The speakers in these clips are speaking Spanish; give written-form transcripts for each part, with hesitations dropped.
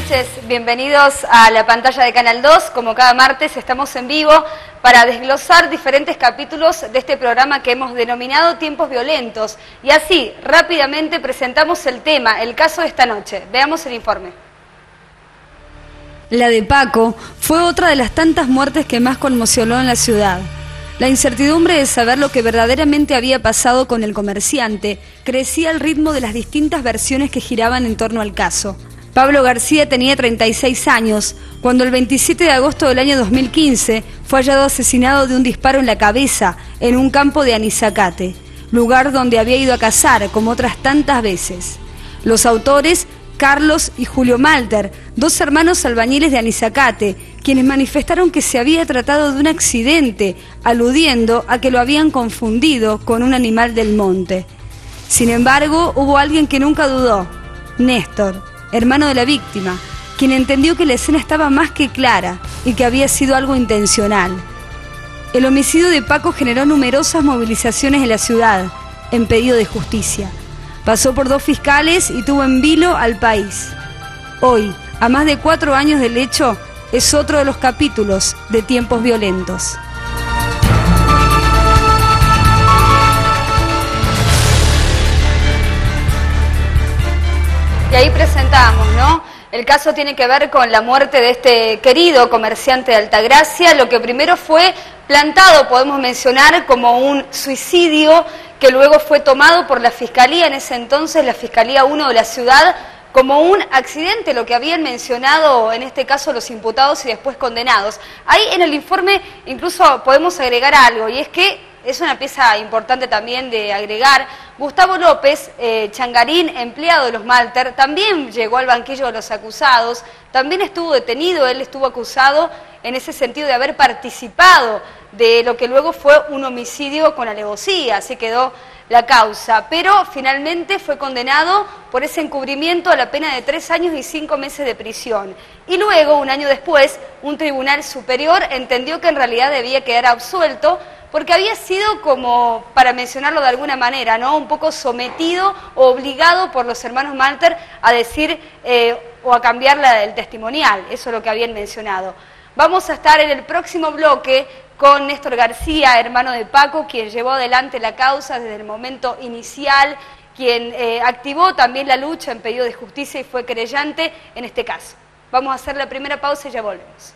noches, bienvenidos a la pantalla de Canal 2. Como cada martes estamos en vivo para desglosar diferentes capítulos de este programa que hemos denominado Tiempos Violentos. Y así, rápidamente presentamos el tema, el caso de esta noche. Veamos el informe. La de Paco fue otra de las tantas muertes que más conmocionó en la ciudad. La incertidumbre de saber lo que verdaderamente había pasado con el comerciante crecía al ritmo de las distintas versiones que giraban en torno al caso. Pablo García tenía 36 años, cuando el 27 de agosto del año 2015 fue hallado asesinado de un disparo en la cabeza en un campo de Anizacate, lugar donde había ido a cazar como otras tantas veces. Los autores, Carlos y Julio Malter, dos hermanos albañiles de Anizacate, quienes manifestaron que se había tratado de un accidente, aludiendo a que lo habían confundido con un animal del monte. Sin embargo, hubo alguien que nunca dudó, Néstor, hermano de la víctima, quien entendió que la escena estaba más que clara y que había sido algo intencional. El homicidio de Paco generó numerosas movilizaciones en la ciudad, en pedido de justicia. Pasó por 2 fiscales y tuvo en vilo al país. Hoy, a más de 4 años del hecho, es otro de los capítulos de Tiempos Violentos. Y ahí presentamos, ¿no? El caso tiene que ver con la muerte de este querido comerciante de Altagracia, lo que primero fue plantado, podemos mencionar, como un suicidio, que luego fue tomado por la Fiscalía, en ese entonces la Fiscalía 1 de la ciudad, como un accidente, lo que habían mencionado en este caso los imputados y después condenados. Ahí en el informe incluso podemos agregar algo, y es que es una pieza importante también de agregar. Gustavo López, Changarín, empleado de los Malter, también llegó al banquillo de los acusados, también estuvo detenido, él estuvo acusado en ese sentido de haber participado de lo que luego fue un homicidio con alevosía, así quedó la causa, pero finalmente fue condenado por ese encubrimiento a la pena de 3 años y 5 meses de prisión. Y luego, un año después, un tribunal superior entendió que en realidad debía quedar absuelto porque había sido, como para mencionarlo de alguna manera, ¿no?, un poco sometido o obligado por los hermanos Malter a decir o a cambiar el testimonial, eso es lo que habían mencionado. Vamos a estar en el próximo bloque con Néstor García, hermano de Paco, quien llevó adelante la causa desde el momento inicial, quien activó también la lucha en pedido de justicia y fue querellante en este caso. Vamos a hacer la primera pausa y ya volvemos.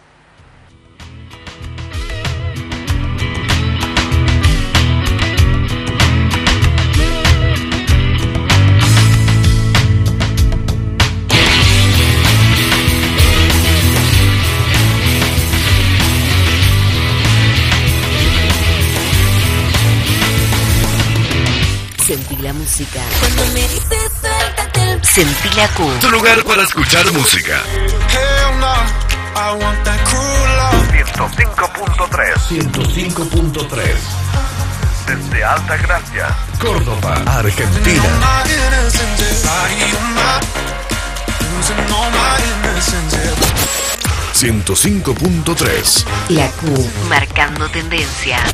Sentí la música. Cuando me dices suéltate. Sentí la Q. Tu lugar para escuchar música. 105.3. 105.3. Desde Altagracia, Córdoba, Argentina. 105.3. La Q. Marcando tendencia.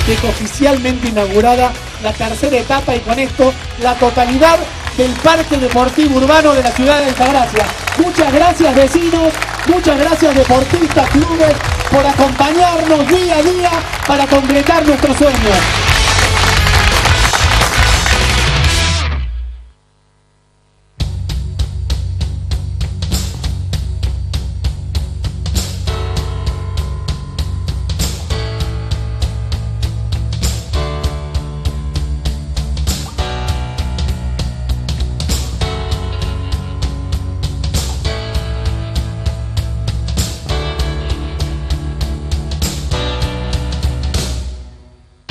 Deja oficialmente inaugurada la tercera etapa y con esto la totalidad del Parque Deportivo Urbano de la ciudad de Altagracia. Muchas gracias vecinos, muchas gracias deportistas, clubes, por acompañarnos día a día para concretar nuestros sueños.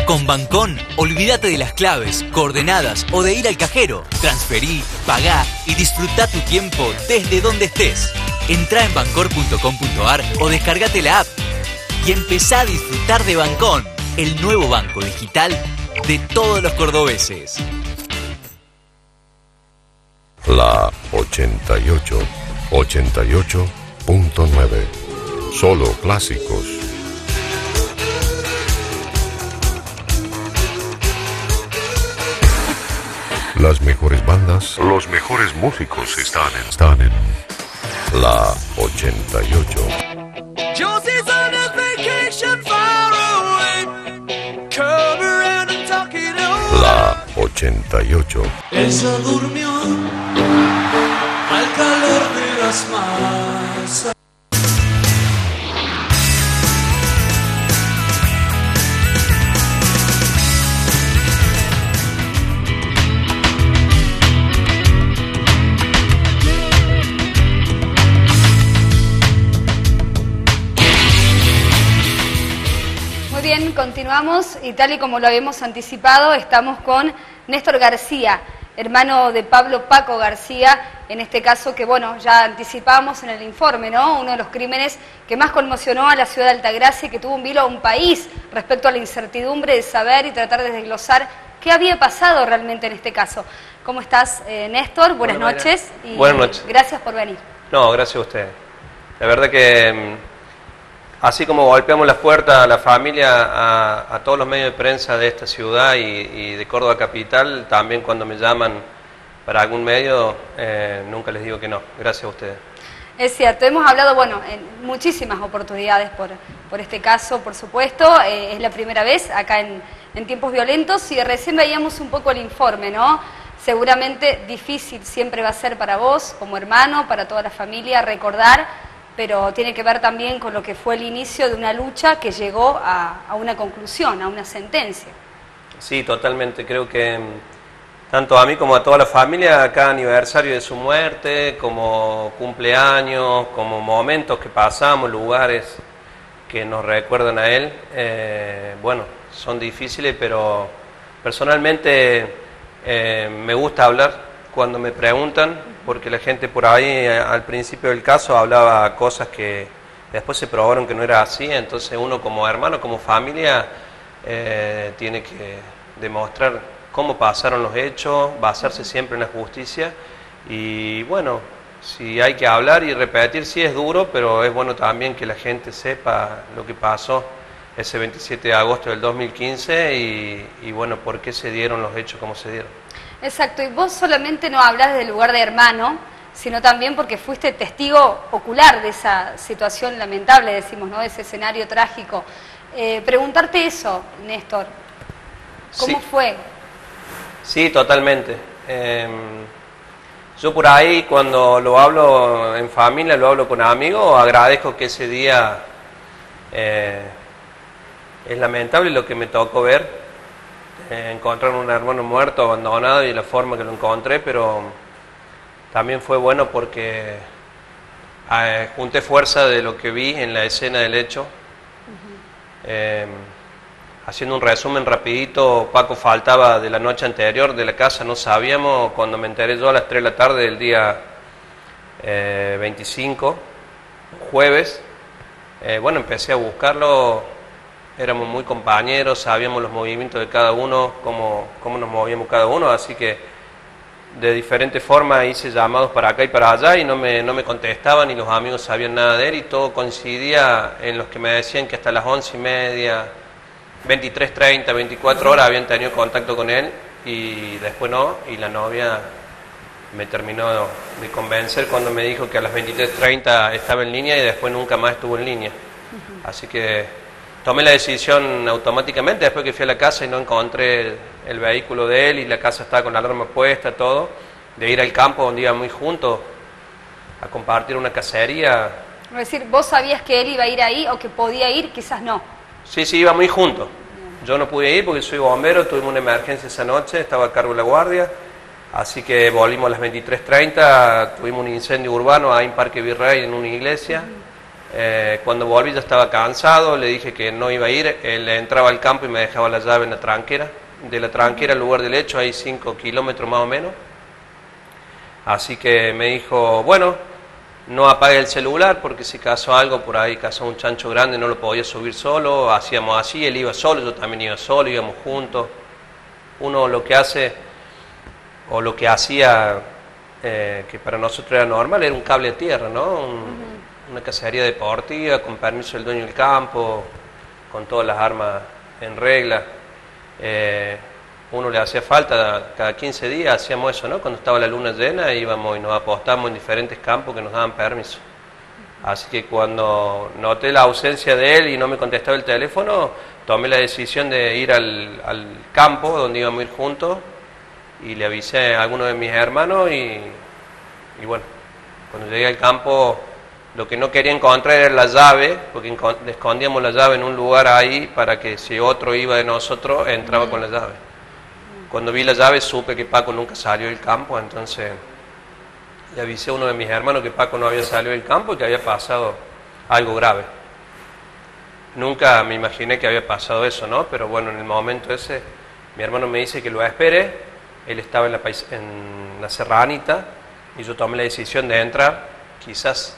Con Bancón, olvídate de las claves, coordenadas o de ir al cajero. Transferí, pagá y disfruta tu tiempo desde donde estés. Entrá en bancor.com.ar o descargate la app y empezá a disfrutar de Bancón, el nuevo banco digital de todos los cordobeses. La 88.9. Solo clásicos. Las mejores bandas, los mejores músicos están en la 88. Josie's on a vacation far away. Come around and talk it over. La 88. Ella durmió al calor de las masas. Bien, continuamos y tal y como lo habíamos anticipado, estamos con Néstor García, hermano de Pablo Paco García, en este caso que, bueno, ya anticipábamos en el informe, ¿no? Uno de los crímenes que más conmocionó a la ciudad de Altagracia y que tuvo un vilo a un país respecto a la incertidumbre de saber y tratar de desglosar qué había pasado realmente en este caso. ¿Cómo estás, Néstor? Buenas noches. Y buenas noches. Gracias por venir. No, gracias a ustedes. La verdad que así como golpeamos las puertas a la familia, a todos los medios de prensa de esta ciudad y de Córdoba Capital, también cuando me llaman para algún medio, nunca les digo que no. Gracias a ustedes. Es cierto, hemos hablado, bueno, en muchísimas oportunidades por este caso, por supuesto. Es la primera vez acá en Tiempos Violentos y recién veíamos un poco el informe, ¿no? Seguramente difícil siempre va a ser para vos, como hermano, para toda la familia, recordar, pero tiene que ver también con lo que fue el inicio de una lucha que llegó a una conclusión, a una sentencia. Sí, totalmente. Creo que tanto a mí como a toda la familia, cada aniversario de su muerte, como cumpleaños, como momentos que pasamos, lugares que nos recuerdan a él, bueno, son difíciles, pero personalmente me gusta hablar cuando me preguntan, porque la gente por ahí al principio del caso hablaba cosas que después se probaron que no era así, entonces uno como hermano, como familia, tiene que demostrar cómo pasaron los hechos, basarse siempre en la justicia y bueno, si hay que hablar y repetir, sí es duro, pero es bueno también que la gente sepa lo que pasó ese 27 de agosto del 2015 y bueno, por qué se dieron los hechos como se dieron. Exacto, y vos solamente no hablas del lugar de hermano, sino también porque fuiste testigo ocular de esa situación lamentable, decimos, ¿no? De ese escenario trágico. Preguntarte eso, Néstor, ¿cómo fue? Sí, totalmente. Yo por ahí cuando lo hablo en familia, lo hablo con amigos, agradezco que ese día es lamentable lo que me tocó ver. Encontrar un hermano muerto, abandonado y la forma que lo encontré, pero también fue bueno porque junté fuerza de lo que vi en la escena del hecho. Haciendo un resumen rapidito, Paco faltaba de la noche anterior de la casa, no sabíamos, cuando me enteré yo a las 3 de la tarde del día 25, jueves, bueno, empecé a buscarlo. Éramos muy compañeros, sabíamos los movimientos de cada uno, cómo nos movíamos cada uno, así que de diferentes formas hice llamados para acá y para allá y no me contestaban y los amigos sabían nada de él y todo coincidía en los que me decían que hasta las 11:30, 23:30, 24 horas habían tenido contacto con él y después no, y la novia me terminó de convencer cuando me dijo que a las 23:30 estaba en línea y después nunca más estuvo en línea. Así que tomé la decisión automáticamente después que fui a la casa y no encontré el vehículo de él y la casa estaba con la alarma puesta, todo, de ir al campo donde íbamos muy juntos a compartir una cacería. Es decir, ¿vos sabías que él iba a ir ahí o que podía ir? Quizás no. Sí, íbamos muy juntos. Yo no pude ir porque soy bombero, tuvimos una emergencia esa noche, estaba a cargo de la guardia, así que volvimos a las 23:30, tuvimos un incendio urbano ahí en Parque Virrey en una iglesia. Cuando volví ya estaba cansado, le dije que no iba a ir, él entraba al campo y me dejaba la llave en la tranquera. De la tranquera al lugar del hecho hay 5 kilómetros más o menos. Así que me dijo, bueno, no apague el celular porque si cazó algo por ahí, cazó un chancho grande, no lo podía subir solo, hacíamos así, él iba solo, yo también iba solo, íbamos juntos. Uno lo que hace, o lo que hacía, que para nosotros era normal, era un cable a tierra, ¿no? Una cacería deportiva, con permiso del dueño del campo, con todas las armas en regla. Uno le hacía falta, cada 15 días hacíamos eso, ¿no? Cuando estaba la luna llena íbamos y nos apostamos en diferentes campos que nos daban permiso. Así que cuando noté la ausencia de él y no me contestaba el teléfono, tomé la decisión de ir al campo donde íbamos a ir juntos y le avisé a alguno de mis hermanos y bueno, cuando llegué al campo lo que no quería encontrar era la llave, porque escondíamos la llave en un lugar ahí para que si otro iba de nosotros entraba con la llave. Cuando vi la llave supe que Paco nunca salió del campo, entonces le avisé a uno de mis hermanos que Paco no había salido del campo y que había pasado algo grave. Nunca me imaginé que había pasado eso, ¿no? Pero bueno, en el momento ese, mi hermano me dice que lo espere, él estaba en la serranita y yo tomé la decisión de entrar, quizás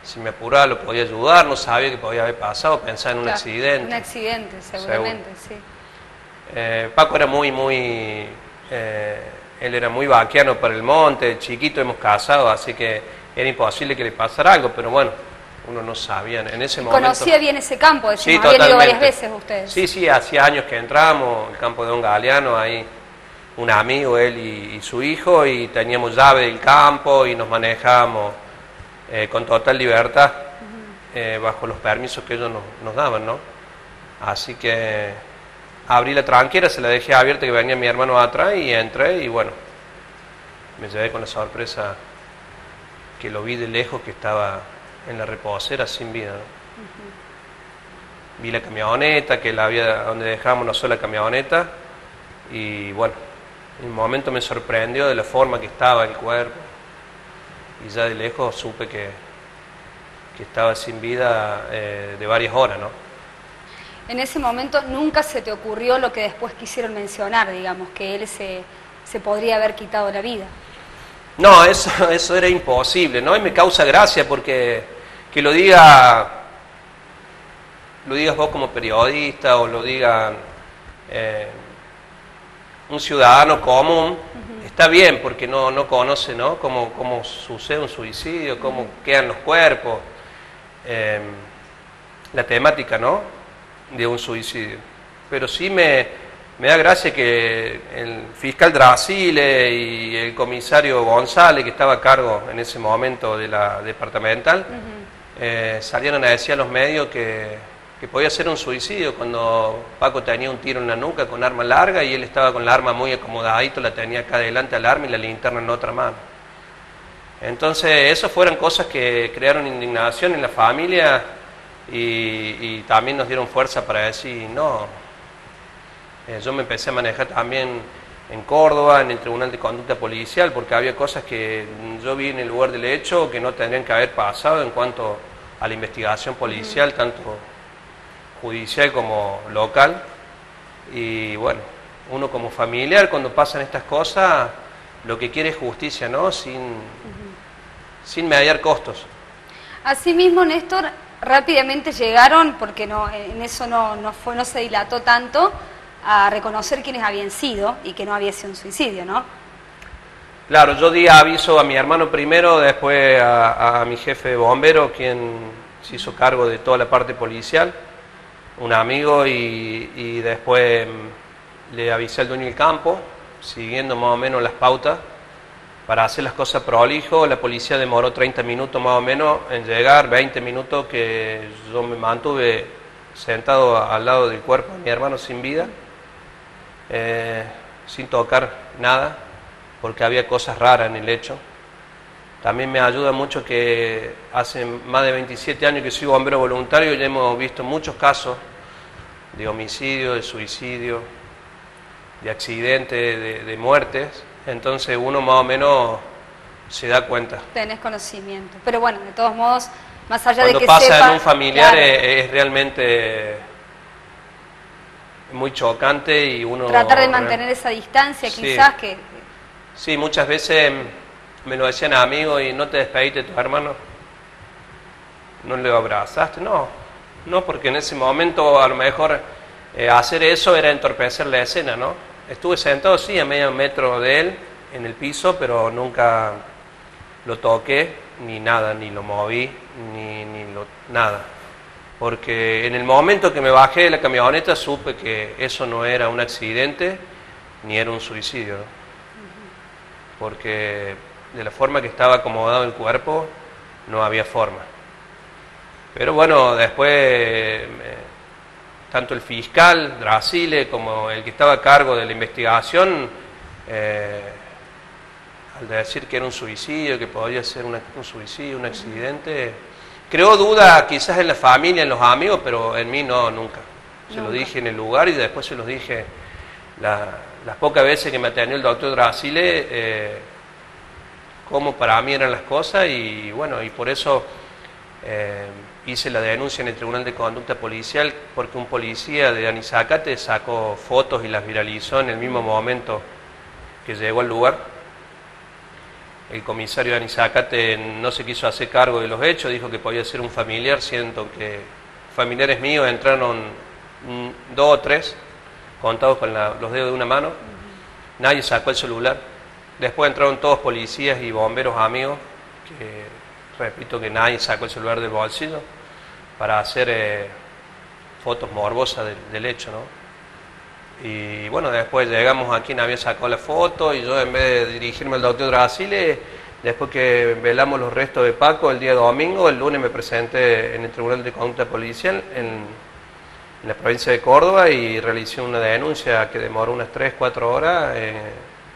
si me apuraba lo podía ayudar, no sabía que podía haber pasado, pensaba en un accidente. Un accidente, seguramente, sí. Paco era él era muy vaquiano para el monte, chiquito hemos casado, así que era imposible que le pasara algo, pero bueno, uno no sabía en ese momento. ¿Conocía bien ese campo? Sí, ¿Habían ido varias veces ustedes? Sí, hacía años que entramos, el campo de Don Galeano, ahí un amigo, él y su hijo, y teníamos llave del campo y nos manejábamos con total libertad, bajo los permisos que ellos nos daban, ¿no? Así que abrí la tranquera, se la dejé abierta que venía mi hermano atrás y entré y bueno, me llevé con la sorpresa que lo vi de lejos que estaba en la reposera sin vida, ¿no? Vi la camioneta, donde dejábamos nosotros la camioneta y bueno, en un momento me sorprendió de la forma que estaba el cuerpo y ya de lejos supe que estaba sin vida de varias horas, ¿no? En ese momento nunca se te ocurrió lo que después quisieron mencionar, digamos, que él se podría haber quitado la vida. No, eso era imposible, ¿no? Y me causa gracia porque que lo digas vos como periodista o lo diga un ciudadano común, está bien porque no conoce, ¿no? Cómo sucede un suicidio, cómo quedan los cuerpos, la temática, ¿no? De un suicidio. Pero sí me da gracia que el fiscal Drasile y el comisario González, que estaba a cargo en ese momento de la departamental, salieron a decir a los medios que podía ser un suicidio cuando Paco tenía un tiro en la nuca con arma larga y él estaba con la arma muy acomodadito, la tenía acá adelante al arma y la linterna en otra mano. Entonces, esas fueron cosas que crearon indignación en la familia y también nos dieron fuerza para decir, no. Yo me empecé a manejar también en Córdoba, en el Tribunal de Conducta Policial, porque había cosas que yo vi en el lugar del hecho que no tendrían que haber pasado en cuanto a la investigación policial, tanto judicial como local. Y bueno, uno como familiar, cuando pasan estas cosas, lo que quiere es justicia, ¿no? Sin mediar costos. Asimismo, Néstor, rápidamente llegaron, porque en eso no se dilató tanto, a reconocer quiénes habían sido y que no había sido un suicidio, ¿no? Claro, yo di aviso a mi hermano primero, después a mi jefe de bombero, quien se hizo cargo de toda la parte policial, un amigo, y después le avisé al dueño del campo, siguiendo más o menos las pautas, para hacer las cosas prolijo. La policía demoró 30 minutos más o menos en llegar, 20 minutos que yo me mantuve sentado al lado del cuerpo de mi hermano sin vida, sin tocar nada, porque había cosas raras en el hecho. También me ayuda mucho que hace más de 27 años que soy bombero voluntario y ya hemos visto muchos casos de homicidio, de suicidio, de accidentes, de muertes. Entonces uno más o menos se da cuenta. Tenés conocimiento. Pero bueno, de todos modos, Más allá Cuando de que pasa sepa, en un familiar claro, es realmente muy chocante y uno... tratar de mantener esa distancia, Sí. quizás que... Sí, muchas veces me lo decían amigos y no te despediste de tus hermanos, no le abrazaste, no, porque en ese momento a lo mejor hacer eso era entorpecer la escena, ¿no? Estuve sentado, sí, a medio metro de él, en el piso, pero nunca lo toqué, ni nada, ni lo moví, nada. Porque en el momento que me bajé de la camioneta supe que eso no era un accidente, ni era un suicidio, ¿no? Porque de la forma que estaba acomodado el cuerpo, no había forma. Pero bueno, después, tanto el fiscal, Dracile, como el que estaba a cargo de la investigación, al decir que era un suicidio, que podía ser un suicidio, un accidente, creó duda quizás en la familia, en los amigos, pero en mí no, nunca. Se lo dije en el lugar y después se los dije las pocas veces que me atendió el doctor Dracile, cómo para mí eran las cosas y bueno, y por eso hice la denuncia en el Tribunal de Conducta Policial, porque un policía de Anizacate sacó fotos y las viralizó en el mismo momento que llegó al lugar. El comisario de Anizacate no se quiso hacer cargo de los hechos, dijo que podía ser un familiar, siendo que familiares míos entraron 2 o 3, contados con los dedos de una mano. Nadie sacó el celular. Después entraron todos policías y bomberos amigos, que repito que nadie sacó el celular del bolsillo para hacer fotos morbosas del hecho, ¿no? Y bueno, después llegamos a quien había sacado la foto y yo, en vez de dirigirme al doctor Dracile, después que velamos los restos de Paco el día domingo, el lunes me presenté en el Tribunal de Conducta Policial en la provincia de Córdoba y realicé una denuncia que demoró unas 3-4 horas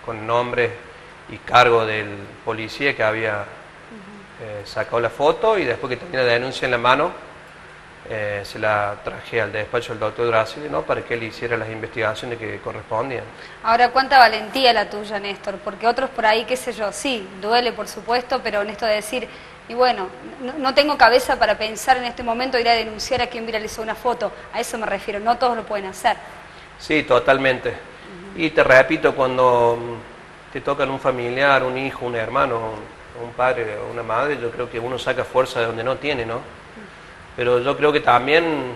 con nombre y cargo del policía que había sacado la foto, y después que tenía la denuncia en la mano se la traje al despacho del doctor Dracile, ¿no?, para que él hiciera las investigaciones que correspondían. Ahora, cuánta valentía la tuya, Néstor, porque otros por ahí, qué sé yo, sí, duele por supuesto, pero en esto de decir, y bueno, no tengo cabeza para pensar en este momento ir a denunciar a quien viralizó una foto, a eso me refiero, no todos lo pueden hacer. Sí, totalmente. Y te repito, cuando te tocan un familiar, un hijo, un hermano, un padre o una madre, yo creo que uno saca fuerza de donde no tiene, ¿no? Pero yo creo que también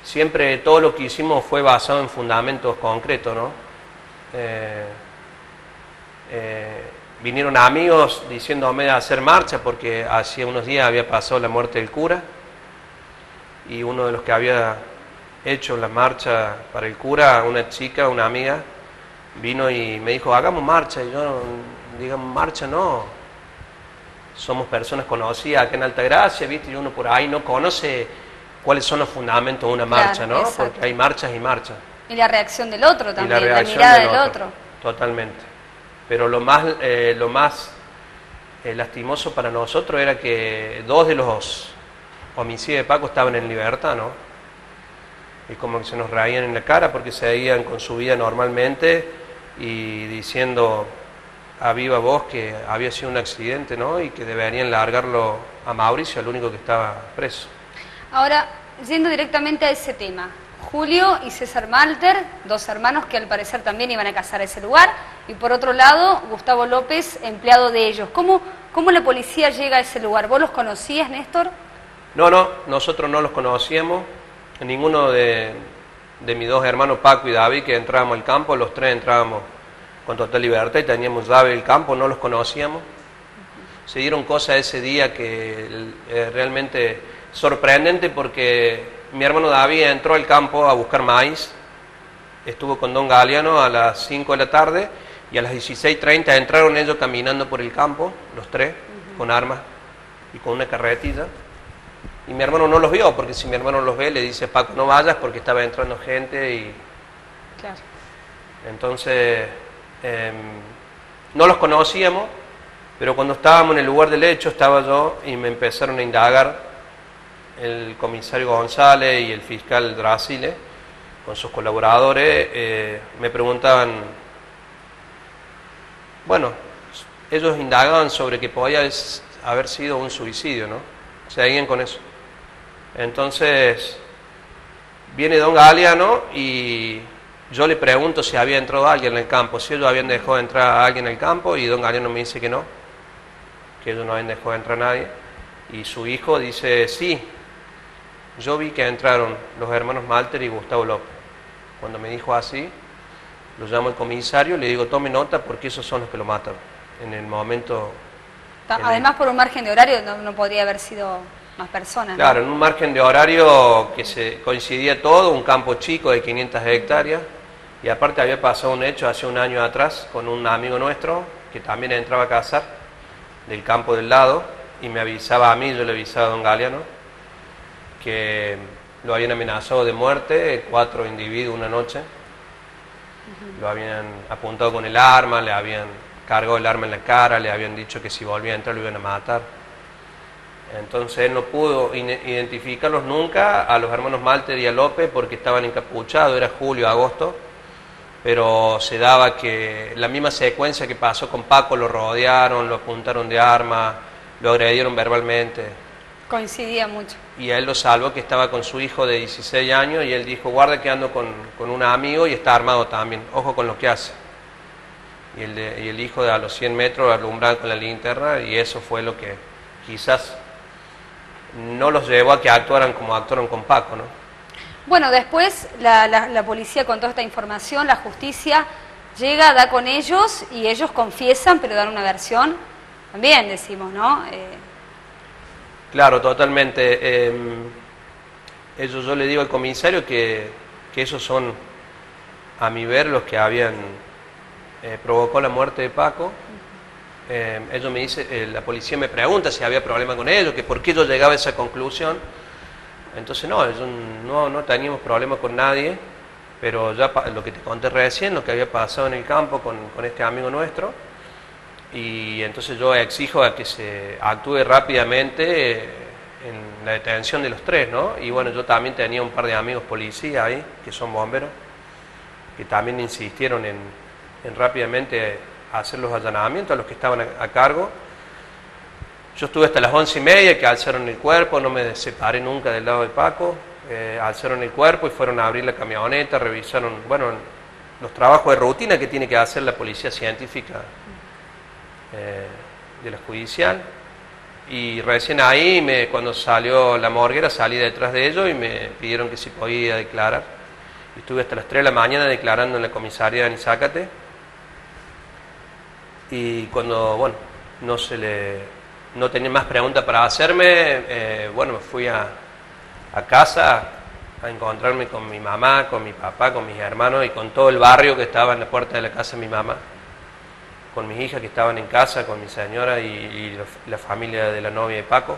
siempre todo lo que hicimos fue basado en fundamentos concretos, ¿no? Vinieron amigos diciéndome de hacer marcha porque hacía unos días había pasado la muerte del cura, y uno de los que había hecho la marcha para el cura, una chica, una amiga, vino y me dijo, hagamos marcha, y yo, digamos, marcha no. Somos personas conocidas acá en Altagracia, ¿viste? Y uno por ahí no conoce cuáles son los fundamentos de una marcha, Claro, ¿no? exacto. Porque hay marchas y marchas. Y la reacción del otro Y también, la reacción mirada del otro. Totalmente. Pero lo más lastimoso para nosotros era que 2 de los homicidios de Paco estaban en libertad, ¿no? Y como que se nos reían en la cara porque seguían con su vida normalmente y diciendo a viva voz que había sido un accidente, ¿no? Y que deberían largarlo a Mauricio, el único que estaba preso. Ahora, yendo directamente a ese tema, Julio y César Malter, 2 hermanos que al parecer también iban a casar a ese lugar, y por otro lado, Gustavo López, empleado de ellos. ¿Cómo la policía llega a ese lugar? ¿Vos los conocías, Néstor? No, nosotros no los conocíamos. Ninguno de mis 2 hermanos, Paco y David, que entrábamos al campo, los 3 entrábamos con total libertad y teníamos llave del campo, no los conocíamos. Se dieron cosas ese día que realmente sorprendente, porque mi hermano David entró al campo a buscar maíz, estuvo con don Galeano a las 5 de la tarde y a las 16:30 entraron ellos caminando por el campo, los 3, con armas y con una carretilla. Y mi hermano no los vio, porque si mi hermano los ve le dice, Paco, no vayas porque estaba entrando gente y... Claro. Entonces, no los conocíamos, pero cuando estábamos en el lugar del hecho estaba yo y me empezaron a indagar el comisario González y el fiscal Dracile con sus colaboradores. Me preguntaban, bueno, ellos indagaban sobre que podía haber sido un suicidio, ¿no? seguían con eso. Entonces, viene don Galeano y yo le pregunto si había entrado alguien en el campo, si ellos habían dejado de entrar a alguien en el campo, y don Galeano me dice que no, que ellos no habían dejado de entrar a nadie. Y su hijo dice, sí, yo vi que entraron los hermanos Malter y Gustavo López. Cuando me dijo así, lo llamo al comisario, le digo, tome nota porque esos son los que lo mataron. En el momento... Además, por un margen de horario no podría haber sido más personas. Claro, ¿no? en un margen de horario que se coincidía todo, un campo chico de 500 hectáreas, y aparte había pasado un hecho hace un año atrás con un amigo nuestro que también entraba a cazar del campo del lado, y me avisaba a mí, yo le avisaba a don Galeano, que lo habían amenazado de muerte 4 individuos una noche. Lo habían apuntado con el arma, le habían cargado el arma en la cara, le habían dicho que si volvía a entrar lo iban a matar. Entonces él no pudo identificarlos nunca a los hermanos Malter y a López porque estaban encapuchados, era julio, agosto, pero se daba que la misma secuencia que pasó con Paco, lo rodearon, lo apuntaron de arma, lo agredieron verbalmente. Coincidía mucho. Y a él lo salvó, que estaba con su hijo de 16 años, y él dijo, guarda que ando con un amigo y está armado también, ojo con lo que hace. Y el hijo de a los 100 metros alumbraba con la linterna, y eso fue lo que quizás no los llevó a que actuaran como actuaron con Paco, ¿no? Bueno, después la policía, con toda esta información, la justicia llega, da con ellos, y ellos confiesan, pero dan una versión, también decimos, ¿no? Claro, totalmente. Yo le digo al comisario que esos son, a mi ver, los que habían provocado la muerte de Paco. Ellos me dicen, la policía me pregunta si había problema con ellos, que por qué yo llegaba a esa conclusión. Entonces no teníamos problema con nadie, pero ya lo que te conté recién, lo que había pasado en el campo con este amigo nuestro. Y entonces yo exijo a que se actúe rápidamente en la detención de los 3, ¿no? Y bueno, yo también tenía un par de amigos policías ahí, que son bomberos, que también insistieron en rápidamente hacer los allanamientos a los que estaban a cargo. Yo estuve hasta las 11:30, que alzaron el cuerpo, no me separé nunca del lado de Paco, alzaron el cuerpo y fueron a abrir la camioneta, revisaron, bueno, los trabajos de rutina que tiene que hacer la policía científica de la judicial. Y recién ahí, cuando salió la morguera, salí detrás de ellos y me pidieron que si podía declarar. Y estuve hasta las 3 de la mañana declarando en la comisaría de Anizácate. Y cuando, bueno, no tenía más preguntas para hacerme, bueno, me fui a casa a encontrarme con mi mamá, con mi papá, con mis hermanos y con todo el barrio que estaba en la puerta de la casa de mi mamá, con mis hijas que estaban en casa, con mi señora y la familia de la novia de Paco.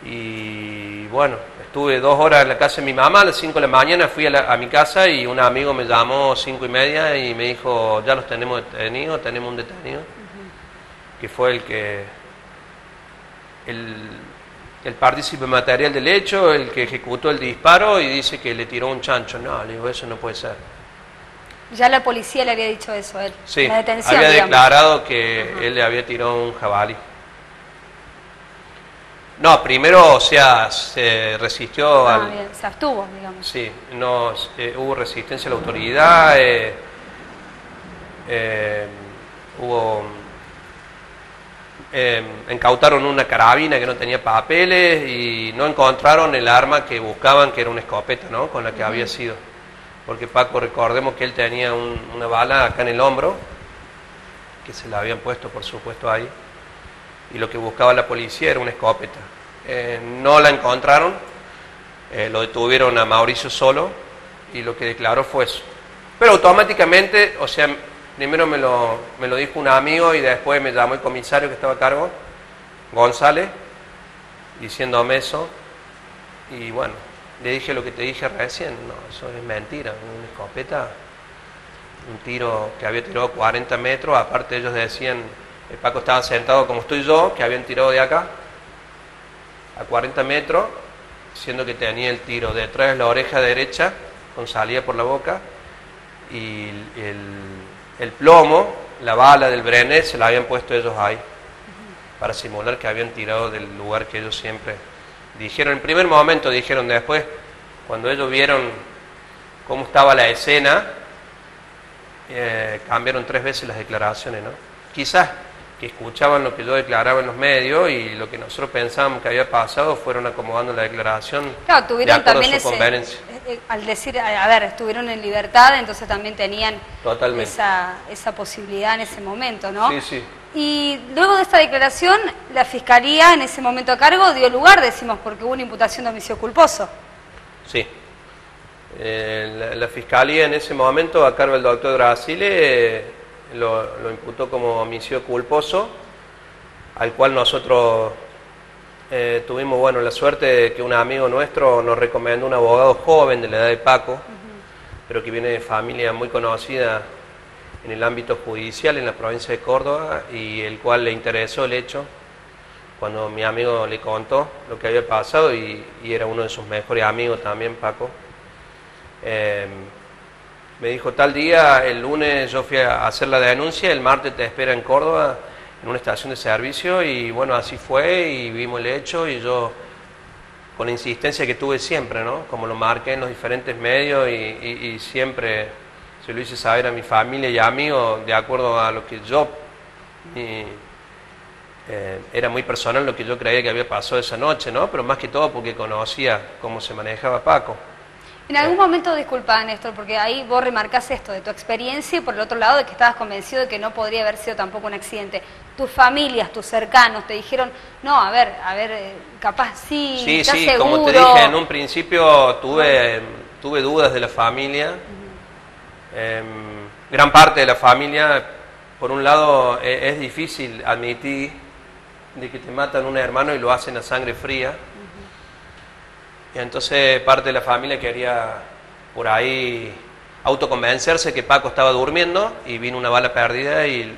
Y bueno, estuve 2 horas en la casa de mi mamá, a las 5 de la mañana fui a mi casa y un amigo me llamó 5:30 y me dijo, ya los tenemos detenidos, tenemos un detenido, que fue el partícipe material del hecho, el que ejecutó el disparo, y dice que le tiró un chancho. No, le digo, eso no puede ser. Ya la policía le había dicho eso a él. Sí, la detención, había digamos. declarado que él le había tirado un jabalí. No, primero, o sea, se resistió al... Bien, se abstuvo, digamos. Sí, no, hubo resistencia a la autoridad, incautaron una carabina que no tenía papeles y no encontraron el arma que buscaban, que era una escopeta, ¿no?, con la que había sido. Porque Paco, recordemos que él tenía una bala acá en el hombro, que se la habían puesto, por supuesto, ahí. Y lo que buscaba la policía era una escopeta. No la encontraron, lo detuvieron a Mauricio solo y lo que declaró fue eso. Pero automáticamente, o sea, primero me lo dijo un amigo y después me llamó el comisario que estaba a cargo, González, diciéndome eso. Y bueno, le dije lo que te dije recién, no, eso es mentira, una escopeta, un tiro que había tirado 40 metros, aparte ellos decían... El Paco estaba sentado como estoy yo, que habían tirado de acá a 40 metros, siendo que tenía el tiro detrás de la oreja derecha, con salida por la boca, y el plomo, la bala del Brenet, se la habían puesto ellos ahí. para simular que habían tirado del lugar que ellos siempre dijeron. En primer momento dijeron, después, cuando ellos vieron cómo estaba la escena, cambiaron 3 veces las declaraciones, ¿no? Quizás que escuchaban lo que yo declaraba en los medios y lo que nosotros pensábamos que había pasado, fueron acomodando la declaración. Claro, tuvieron de acuerdo también a su conveniencia. al decir, a ver, estuvieron en libertad, entonces también tenían Totalmente. esa posibilidad en ese momento, ¿no? Sí, sí. Y luego de esta declaración, la Fiscalía en ese momento a cargo dio lugar, decimos, porque hubo una imputación de homicidio culposo. Sí. La Fiscalía en ese momento, a cargo del doctor Brasile, lo imputó como homicidio culposo, al cual nosotros tuvimos, bueno, la suerte de que un amigo nuestro nos recomendó un abogado joven de la edad de Paco, pero que viene de familia muy conocida en el ámbito judicial en la provincia de Córdoba, y el cual le interesó el hecho cuando mi amigo le contó lo que había pasado, y era uno de sus mejores amigos también, Paco. Me dijo, tal día, el lunes yo fui a hacer la denuncia, el martes te espera en Córdoba, en una estación de servicio, y bueno, así fue, y vimos el hecho, y yo, con la insistencia que tuve siempre, ¿no? Como lo marqué en los diferentes medios, y siempre se lo hice saber a mi familia y amigos, de acuerdo a lo que yo, era muy personal lo que yo creía que había pasado esa noche, ¿no? Pero más que todo porque conocía cómo se manejaba Paco. En algún momento, disculpa, Néstor, porque ahí vos remarcás esto de tu experiencia y por el otro lado de que estabas convencido de que no podría haber sido tampoco un accidente. Tus familias, tus cercanos te dijeron, no, a ver, capaz sí, Sí, ¿estás sí, seguro? como te dije, en un principio tuve dudas de la familia. Gran parte de la familia, por un lado, es difícil admitir de que te matan un hermano y lo hacen a sangre fría. Y entonces parte de la familia quería por ahí autoconvencerse que Paco estaba durmiendo, y vino una bala perdida y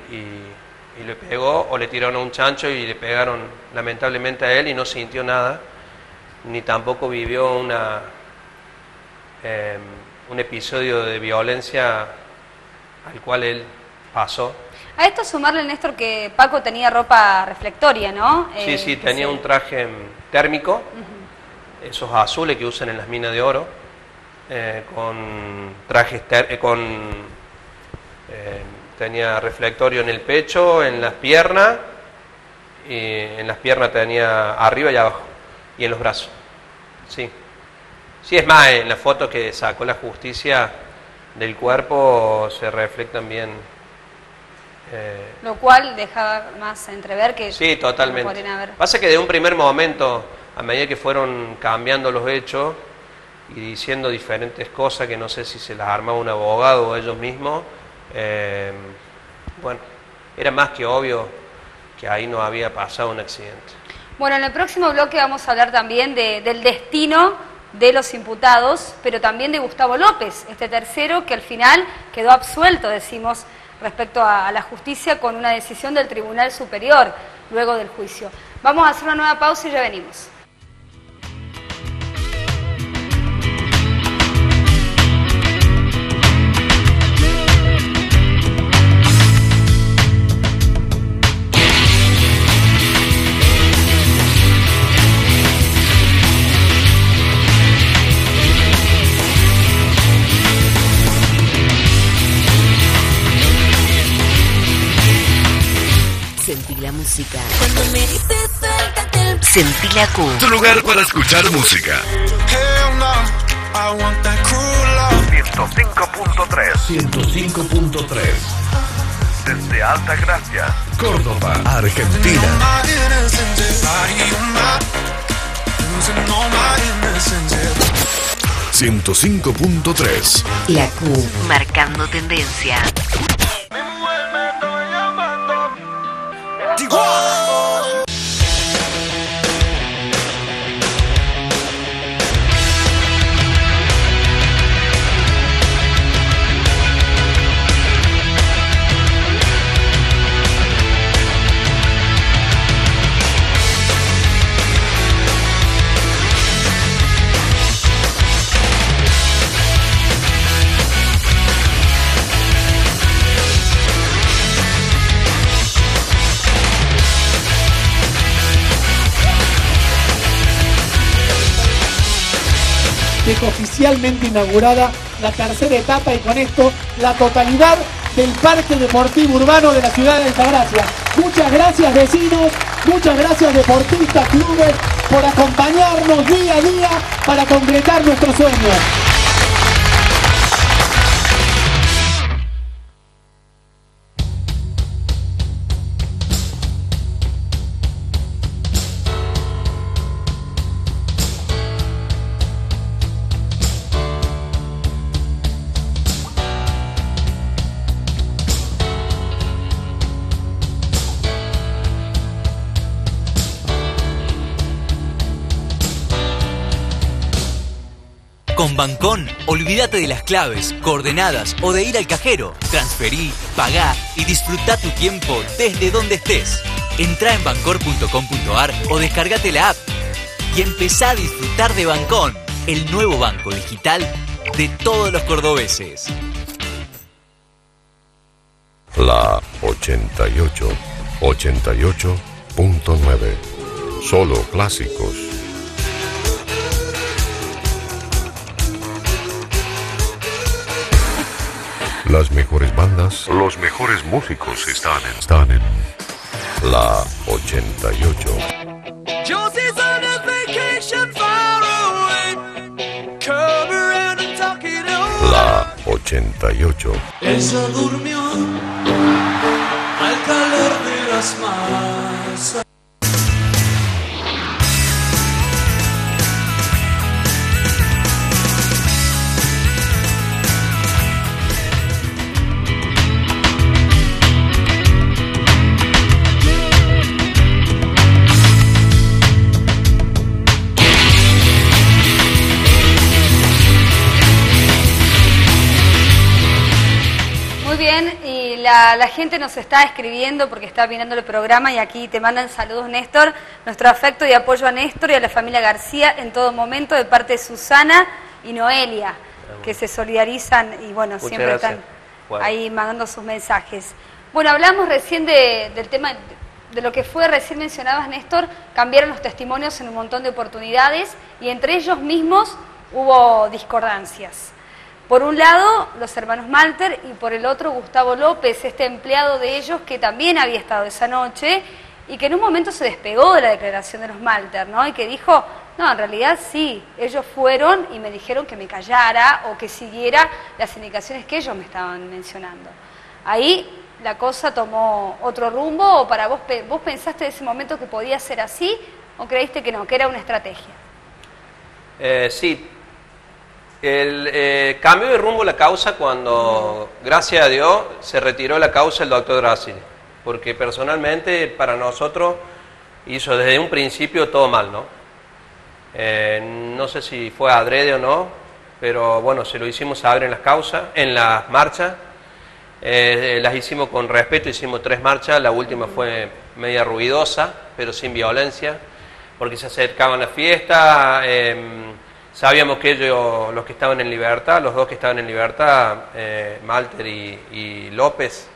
le pegó, o le tiraron a un chancho y le pegaron lamentablemente a él, y no sintió nada, ni tampoco vivió un episodio de violencia al cual él pasó. A esto sumarle, Néstor, que Paco tenía ropa reflectoria, ¿no? Sí, tenía un traje térmico, esos azules que usan en las minas de oro, con trajes tenía reflectorio en el pecho, en las piernas, y en las piernas tenía arriba y abajo, y en los brazos. Sí, es más, en la foto que sacó la justicia del cuerpo se reflejan bien. Lo cual deja más entrever que... Sí, totalmente. No podrían haber... Pasa que de un primer momento, a medida que fueron cambiando los hechos y diciendo diferentes cosas que no sé si se las armaba un abogado o ellos mismos, bueno, era más que obvio que ahí no había pasado un accidente. Bueno, en el próximo bloque vamos a hablar también del destino de los imputados, pero también de Gustavo López, este tercero que al final quedó absuelto, decimos, respecto a la justicia con una decisión del Tribunal Superior luego del juicio. Vamos a hacer una nueva pausa y ya venimos. Sentí la música. Cuando me dices suéltate el... Sentí la Q. Tu lugar para escuchar música. 105.3 desde Alta Gracia, Córdoba, Argentina. 105.3 La Q. Marcando tendencia. oficialmente inaugurada la tercera etapa y con esto la totalidad del Parque Deportivo Urbano de la ciudad de Altagracia. Muchas gracias vecinos, muchas gracias deportistas, clubes, por acompañarnos día a día para concretar nuestros sueños. Con Bancón, olvídate de las claves, coordenadas o de ir al cajero. Transferí, pagá y disfruta tu tiempo desde donde estés. Entrá en bancor.com.ar o descargate la app y empezá a disfrutar de Bancón, el nuevo banco digital de todos los cordobeses. La 88, 88.9. Solo clásicos. Las mejores bandas, los mejores músicos están en la 88. Josie's on a vacation far away. Come around and talk it over. La 88. Ella durmió al calor de las masas. Bien, y la gente nos está escribiendo porque está mirando el programa y aquí te mandan saludos, Néstor. Nuestro afecto y apoyo a Néstor y a la familia García en todo momento de parte de Susana y Noelia, que se solidarizan y bueno, Muchas siempre gracias. están Bueno. ahí mandando sus mensajes. Bueno, hablamos recién del tema, de lo que fue, recién mencionabas, Néstor, cambiaron los testimonios en un montón de oportunidades y entre ellos mismos hubo discordancias. Por un lado, los hermanos Malter y por el otro, Gustavo López, este empleado de ellos que también había estado esa noche y que en un momento se despegó de la declaración de los Malter, ¿no? Y que dijo, no, en realidad sí, ellos fueron y me dijeron que me callara o que siguiera las indicaciones que ellos me estaban mencionando. Ahí la cosa tomó otro rumbo, o para vos pensaste en ese momento que podía ser así o creíste que no, que era una estrategia. Sí. El cambio de rumbo la causa cuando, gracias a Dios, se retiró la causa el doctor Drasili, porque personalmente para nosotros hizo desde un principio todo mal, ¿no? No sé si fue adrede o no, pero bueno, se lo hicimos saber en las causas, en las marchas, las hicimos con respeto, hicimos 3 marchas, la última fue media ruidosa, pero sin violencia, porque se acercaban las fiestas. Sabíamos que ellos, los que estaban en libertad, los dos que estaban en libertad, Malter y López,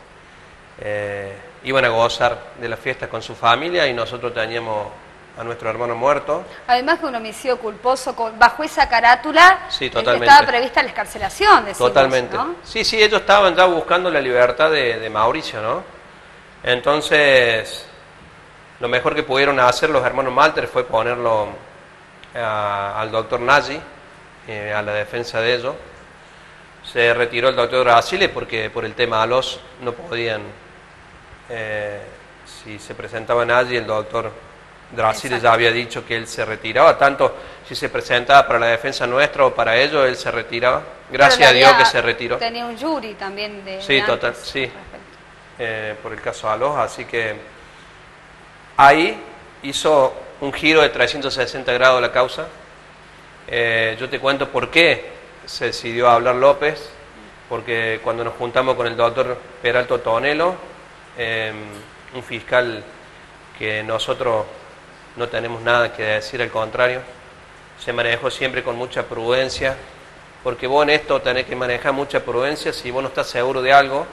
iban a gozar de la fiesta con su familia y nosotros teníamos a nuestro hermano muerto. Además que un homicidio culposo, bajo esa carátula, Sí, totalmente. estaba prevista la excarcelación, decimos, Totalmente. ¿no? Sí, ellos estaban ya buscando la libertad de Mauricio, ¿no? Entonces, lo mejor que pudieron hacer los hermanos Malter fue ponerlo al doctor Nagy, a la defensa de ellos. Se retiró el doctor Drasili porque por el tema ALOS no podían, si se presentaba Nagy, el doctor Drasili ya había dicho que él se retiraba, tanto si se presentaba para la defensa nuestra o para ellos, él se retiraba. Gracias a Dios que se retiró. Tenía un jury también de Sí, antes, total, sí. respecto. Por el caso ALOS, así que ahí hizo un giro de 360 grados la causa. Yo te cuento por qué se decidió hablar López, porque cuando nos juntamos con el doctor Peralto Tonelo, un fiscal que nosotros no tenemos nada que decir, al contrario, se manejó siempre con mucha prudencia, porque vos en esto tenés que manejar mucha prudencia si vos no estás seguro de algo.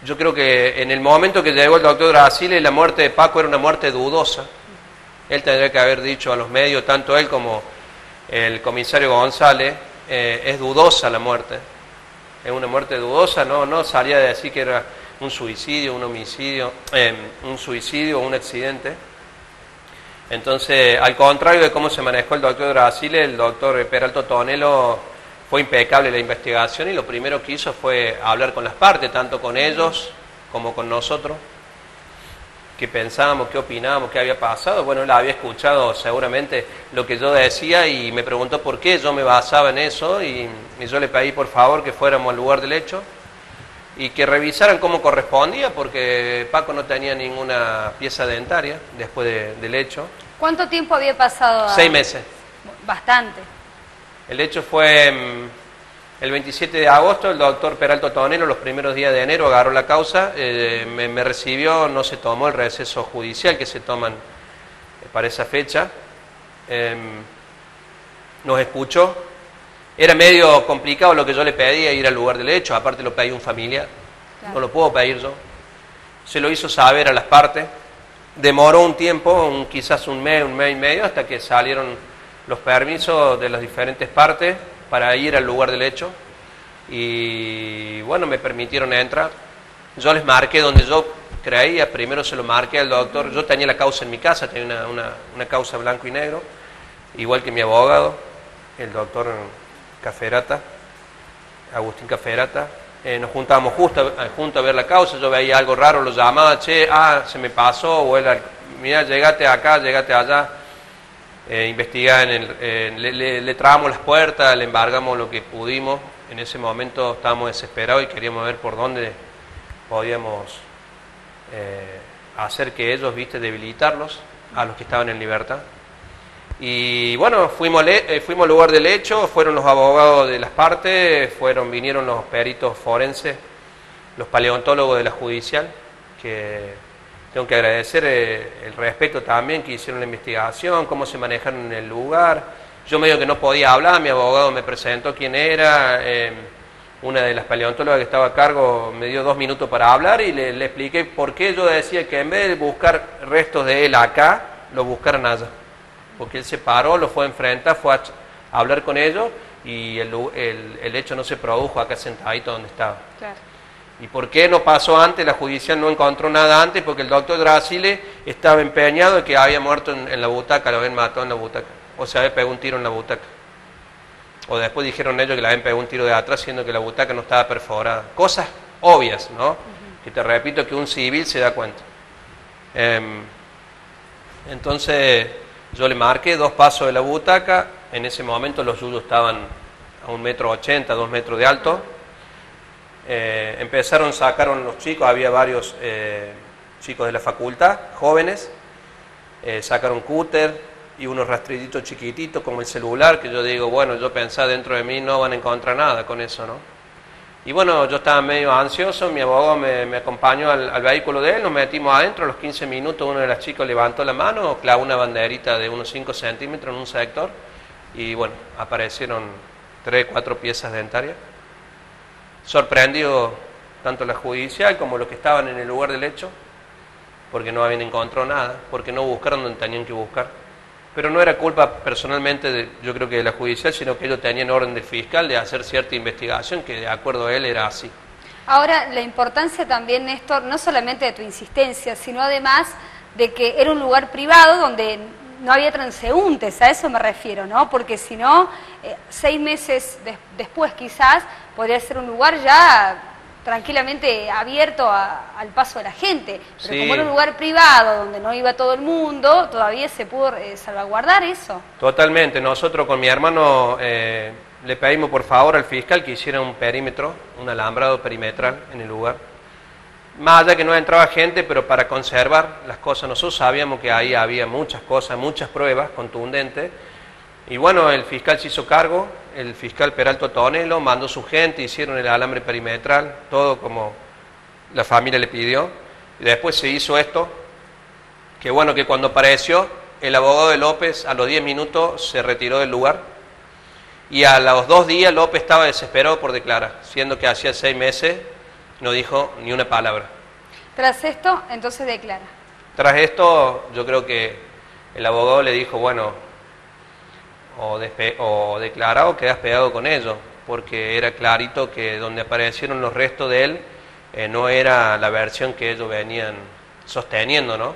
Yo creo que en el momento que llegó el doctor Drasili, la muerte de Paco era una muerte dudosa. Él tendría que haber dicho a los medios, tanto él como el comisario González, es dudosa la muerte. Es una muerte dudosa, no salía de decir que era un suicidio, un homicidio, un suicidio o un accidente. Entonces, al contrario de cómo se manejó el doctor Brasile, el doctor Peralto Tonelo fue impecable en la investigación y lo primero que hizo fue hablar con las partes, tanto con ellos como con nosotros, qué pensábamos, qué opinábamos, qué había pasado. Bueno, él había escuchado seguramente lo que yo decía y me preguntó por qué yo me basaba en eso y yo le pedí por favor que fuéramos al lugar del hecho y que revisaran cómo correspondía, porque Paco no tenía ninguna pieza dentaria después del hecho. ¿Cuánto tiempo había pasado? 6 meses. Bastante. El hecho fue el 27 de agosto, el doctor Peralto Tonelo, los primeros días de enero, agarró la causa, me recibió, no se tomó el receso judicial que se toman para esa fecha, nos escuchó. Era medio complicado lo que yo le pedía, ir al lugar del hecho, aparte lo pedí un familiar, claro. No lo puedo pedir yo. Se lo hizo saber a las partes, demoró un tiempo, quizás un mes y medio, hasta que salieron los permisos de las diferentes partes para ir al lugar del hecho. Y bueno, me permitieron entrar. Yo les marqué donde yo creía, primero se lo marqué al doctor. Yo tenía la causa en mi casa, tenía una causa blanco y negro, igual que mi abogado, el doctor Caferata, Agustín Caferata. Nos juntábamos juntos a ver la causa. Yo veía algo raro, lo llamaba, se me pasó, o él, mira, llegate acá, llegate allá. Investigar, le trabamos las puertas, le embargamos lo que pudimos. En ese momento estábamos desesperados y queríamos ver por dónde podíamos hacer que ellos, debilitarlos a los que estaban en libertad. Y bueno, fuimos al lugar del hecho, fueron los abogados de las partes, vinieron los peritos forenses, los paleontólogos de la judicial, que tengo que agradecer el respeto también que hicieron la investigación, cómo se manejaron en el lugar. Yo medio que no podía hablar, mi abogado me presentó quién era, una de las paleontólogas que estaba a cargo me dio 2 minutos para hablar y le expliqué por qué yo decía que en vez de buscar restos de él acá, lo buscaran allá. Porque él se paró, lo fue a enfrentar, fue a hablar con ellos y el hecho no se produjo acá sentadito donde estaba. Claro. ¿Y por qué no pasó antes? La judicial no encontró nada antes porque el doctor Brasile estaba empeñado de que había muerto en la butaca, lo habían matado en la butaca. O se había pegado un tiro en la butaca. O después dijeron ellos que le habían pegado un tiro de atrás, siendo que la butaca no estaba perforada. Cosas obvias, ¿no? Que te repito que un civil se da cuenta. Entonces yo le marqué 2 pasos de la butaca. En ese momento los yuyos estaban a 1,80 m, 2 metros de alto. Sacaron los chicos, había varios chicos de la facultad, jóvenes, sacaron cúter y unos rastrillitos chiquititos como el celular, que yo digo, bueno, yo pensaba dentro de mí no van a encontrar nada con eso, ¿no? Y bueno, yo estaba medio ansioso, mi abogado me acompañó al vehículo de él, nos metimos adentro, a los 15 minutos uno de los chicos levantó la mano, clavó una banderita de unos 5 centímetros en un sector y bueno, aparecieron 3, 4 piezas dentarias. Sorprendido tanto la judicial como los que estaban en el lugar del hecho, porque no habían encontrado nada, porque no buscaron donde tenían que buscar. Pero no era culpa personalmente, yo creo que de la judicial, sino que ellos tenían orden del fiscal de hacer cierta investigación que de acuerdo a él era así. Ahora, la importancia también, Néstor, no solamente de tu insistencia, sino además de que era un lugar privado donde no había transeúntes, a eso me refiero, ¿no? Porque si no, 6 meses después quizás podría ser un lugar ya tranquilamente abierto al paso de la gente. Pero sí, como era un lugar privado donde no iba todo el mundo, todavía se pudo salvaguardar eso. Totalmente. Nosotros con mi hermano le pedimos por favor al fiscal que hiciera un perímetro, un alambrado perimetral en el lugar. Más allá que no entraba gente, pero para conservar las cosas. Nosotros sabíamos que ahí había muchas cosas, muchas pruebas contundentes. Y bueno, el fiscal se hizo cargo, el fiscal Peralto Tonelo mandó su gente, hicieron el alambre perimetral, todo como la familia le pidió. Y después se hizo esto, que bueno, que cuando apareció el abogado de López, a los 10 minutos se retiró del lugar. Y a los 2 días López estaba desesperado por declarar, siendo que hacía 6 meses no dijo ni una palabra. Tras esto, entonces declara. Tras esto, yo creo que el abogado le dijo, bueno, o declarado, quedas pegado con ellos, porque era clarito que donde aparecieron los restos de él no era la versión que ellos venían sosteniendo, ¿no?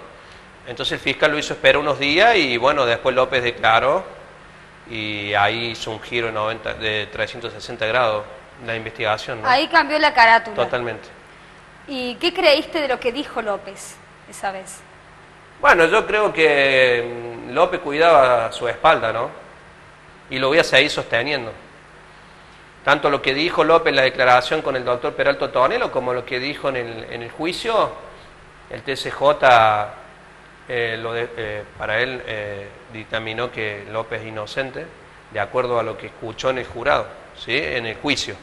Entonces el fiscal lo hizo esperar unos días y bueno, después López declaró y ahí hizo un giro de 360 grados la investigación, ¿no? Ahí cambió la carátula. Totalmente. ¿Y qué creíste de lo que dijo López esa vez? Bueno, yo creo que López cuidaba su espalda, ¿no? Y lo voy a seguir sosteniendo. Tanto lo que dijo López en la declaración con el doctor Peralto Tonelo, como lo que dijo en el juicio, el TSJ para él dictaminó que López es inocente, de acuerdo a lo que escuchó en el jurado, ¿sí? En el juicio.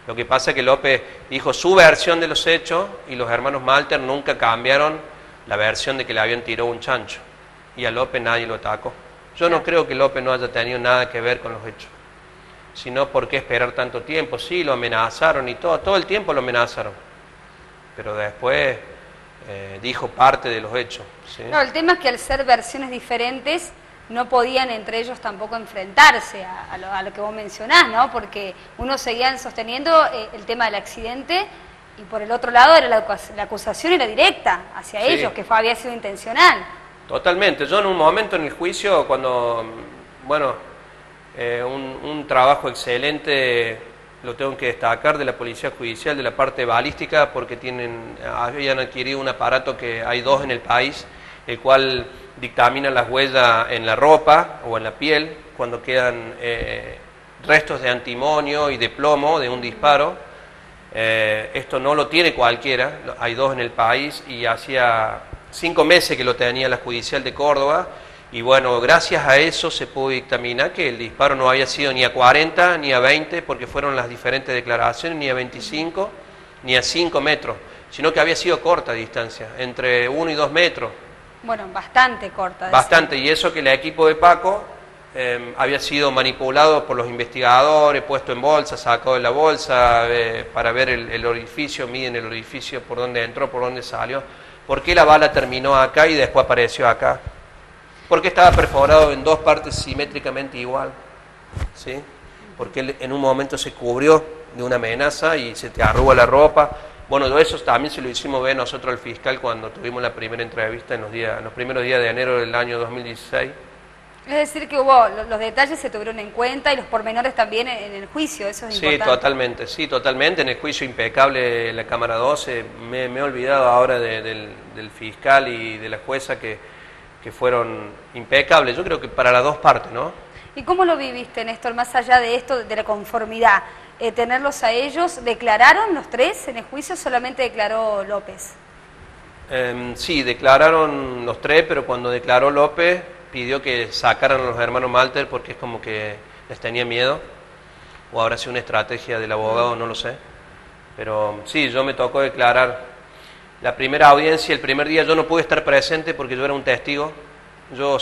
Lo que pasa es que López dijo su versión de los hechos y los hermanos Malter nunca cambiaron la versión de que le habían tirado un chancho. Y a López nadie lo atacó. Yo no creo que López no haya tenido nada que ver con los hechos. Sino por qué esperar tanto tiempo. Sí, lo amenazaron y todo el tiempo lo amenazaron. Pero después dijo parte de los hechos, ¿sí? No, el tema es que al ser versiones diferentes no podían entre ellos tampoco enfrentarse a lo que vos mencionás, ¿no? Porque unos seguían sosteniendo el tema del accidente y por el otro lado era la acusación era directa hacia Sí. ellos, que había sido intencional. Totalmente. Yo en un momento en el juicio, cuando, bueno, un trabajo excelente, lo tengo que destacar, de la Policía Judicial, de la parte balística, porque habían adquirido un aparato que hay dos en el país, el cual dictamina las huellas en la ropa o en la piel, cuando quedan restos de antimonio y de plomo de un disparo. Esto no lo tiene cualquiera, hay dos en el país y hacía 5 meses que lo tenía la Judicial de Córdoba y bueno, gracias a eso se pudo dictaminar que el disparo no había sido ni a 40 ni a 20 porque fueron las diferentes declaraciones, ni a 25 ni a 5 metros, sino que había sido corta distancia, entre 1 y 2 metros. Bueno, bastante corta. Bastante, y eso que el equipo de Paco había sido manipulado por los investigadores, puesto en bolsa, sacado de la bolsa para ver el orificio, miden el orificio por donde entró, por donde salió. ¿Por qué la bala terminó acá y después apareció acá? Porque estaba perforado en dos partes simétricamente igual, ¿sí? Porque él en un momento se cubrió de una amenaza y se te arruga la ropa. Bueno, de eso también se lo hicimos ver nosotros al fiscal cuando tuvimos la primera entrevista en los primeros días de enero del año 2016. Es decir, que hubo los detalles se tuvieron en cuenta y los pormenores también en el juicio, eso es importante. Sí, totalmente. En el juicio impecable, la Cámara 12, me he olvidado ahora del fiscal y de la jueza que fueron impecables. Yo creo que para las dos partes, ¿no? ¿Y cómo lo viviste, Néstor, más allá de esto, de la conformidad? Tenerlos a ellos, ¿declararon los tres en el juicio o solamente declaró López? Sí, declararon los tres, pero cuando declaró López pidió que sacaran a los hermanos Malter porque es como que les tenía miedo, o habrá sido una estrategia del abogado, no lo sé. Pero sí, yo me tocó declarar. La primera audiencia, el primer día yo no pude estar presente porque yo era un testigo. Yo,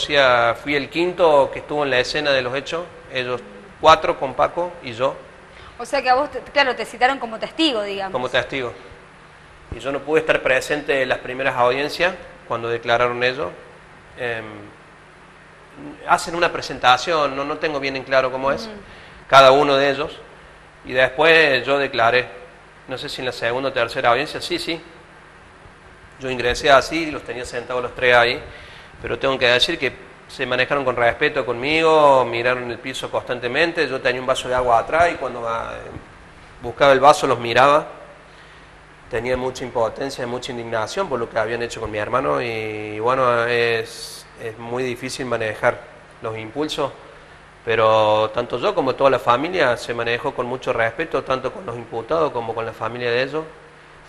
fui el quinto que estuvo en la escena de los hechos, ellos 4 con Paco y yo. O sea que a vos, claro, te citaron como testigo, digamos. Como testigo. Y yo no pude estar presente en las primeras audiencias, cuando declararon ellos. Hacen una presentación, no tengo bien en claro cómo es, cada uno de ellos. Y después yo declaré, no sé si en la segunda o tercera audiencia, sí. Yo ingresé así, los tenía sentados los tres ahí, pero tengo que decir que se manejaron con respeto conmigo, miraron el piso constantemente, yo tenía un vaso de agua atrás y cuando buscaba el vaso los miraba. Tenía mucha impotencia, mucha indignación por lo que habían hecho con mi hermano y bueno, es muy difícil manejar los impulsos, pero tanto yo como toda la familia se manejó con mucho respeto, tanto con los imputados como con la familia de ellos.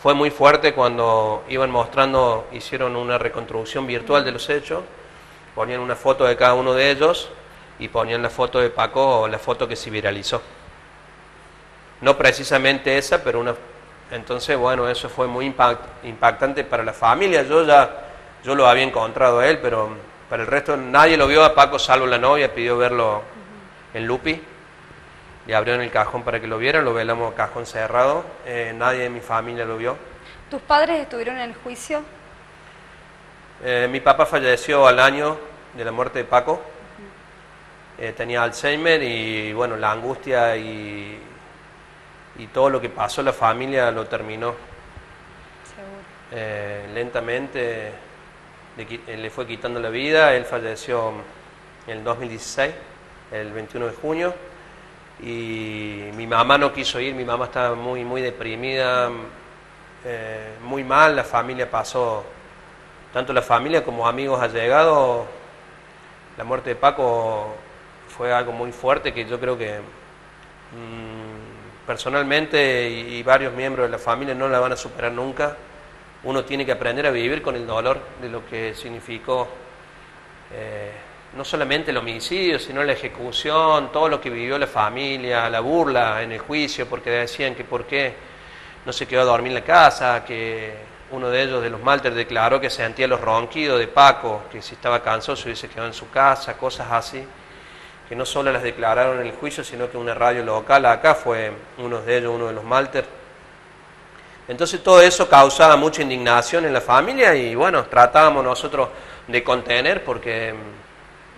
Fue muy fuerte cuando iban mostrando, hicieron una reconstrucción virtual de los hechos, ponían una foto de cada uno de ellos y ponían la foto de Paco o la foto que se viralizó. No precisamente esa, pero una. Entonces, bueno, eso fue muy impactante para la familia. Yo lo había encontrado a él, pero para el resto nadie lo vio a Paco salvo la novia, pidió verlo en Lupi. Le abrieron el cajón para que lo vieran, lo velamos cajón cerrado, nadie de mi familia lo vio. ¿Tus padres estuvieron en el juicio? Mi papá falleció al año de la muerte de Paco, tenía Alzheimer y bueno, la angustia y todo lo que pasó la familia lo terminó. Lentamente le fue quitando la vida. Él falleció en el 2016, el 21 de junio, y mi mamá no quiso ir. Mi mamá estaba muy deprimida, muy mal. La familia pasó, tanto la familia como amigos allegados. La muerte de Paco fue algo muy fuerte que yo creo que personalmente y varios miembros de la familia no la van a superar nunca. Uno tiene que aprender a vivir con el dolor de lo que significó no solamente el homicidio, sino la ejecución, todo lo que vivió la familia, la burla en el juicio, porque decían que por qué no se quedó a dormir en la casa, que uno de ellos, de los Malter, declaró que sentía los ronquidos de Paco, que si estaba cansado se hubiese quedado en su casa, cosas así, que no solo las declararon en el juicio, sino que una radio local acá fue uno de ellos, uno de los Malter. Entonces todo eso causaba mucha indignación en la familia y bueno, tratábamos nosotros de contener, porque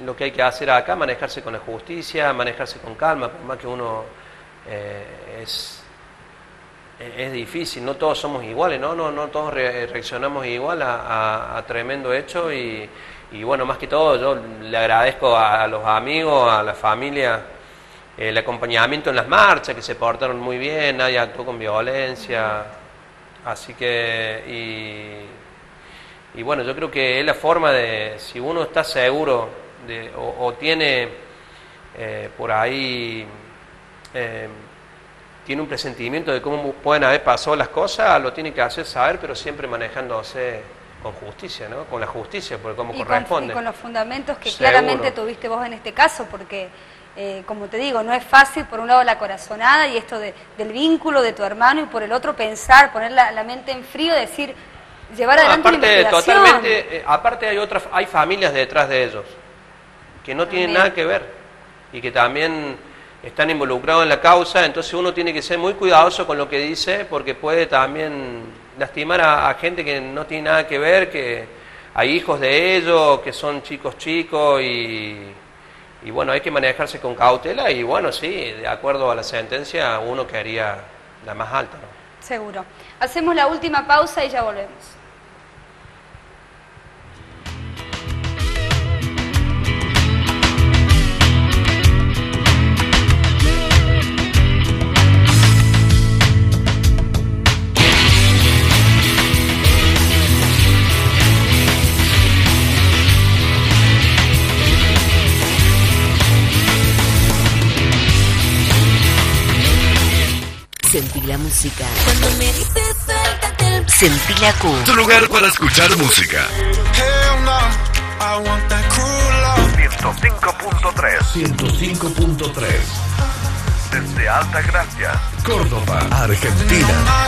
lo que hay que hacer acá es manejarse con la justicia, manejarse con calma, por más que uno es difícil, no todos somos iguales, no todos reaccionamos igual a tremendo hecho y bueno, más que todo yo le agradezco a los amigos, a la familia, el acompañamiento en las marchas, que se portaron muy bien, nadie actuó con violencia. Así que, y bueno, yo creo que es la forma de, si uno está seguro o tiene por ahí, tiene un presentimiento de cómo pueden haber pasado las cosas, lo tiene que hacer saber, pero siempre manejándose con justicia, ¿no? Con la justicia, porque como corresponde. Y con los fundamentos que Seguro. claramente tuviste vos en este caso, porque... como te digo, no es fácil por un lado la corazonada y esto del vínculo de tu hermano y por el otro pensar, poner la mente en frío, decir, llevar adelante una investigación. Totalmente, aparte hay familias detrás de ellos que no tienen nada que ver y que también están involucrados en la causa, entonces uno tiene que ser muy cuidadoso con lo que dice porque puede también lastimar a gente que no tiene nada que ver, que hay hijos de ellos, que son chicos y bueno, hay que manejarse con cautela y bueno, sí, de acuerdo a la sentencia, uno quedaría la más alta, ¿no? Seguro. Hacemos la última pausa y ya volvemos. Sentí la música. Cuando me dices suéltate el Sentí la Q. Tu lugar para escuchar música. 105.3. 105.3. Desde Alta Gracia, Córdoba, Argentina.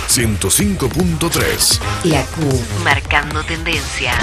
105.3. La Q. Marcando tendencia.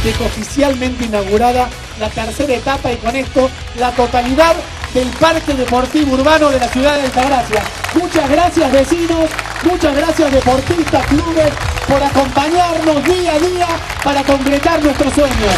Deja oficialmente inaugurada la tercera etapa y con esto la totalidad del Parque Deportivo Urbano de la ciudad de Altagracia. Muchas gracias vecinos, muchas gracias deportistas, clubes, por acompañarnos día a día para concretar nuestros sueños.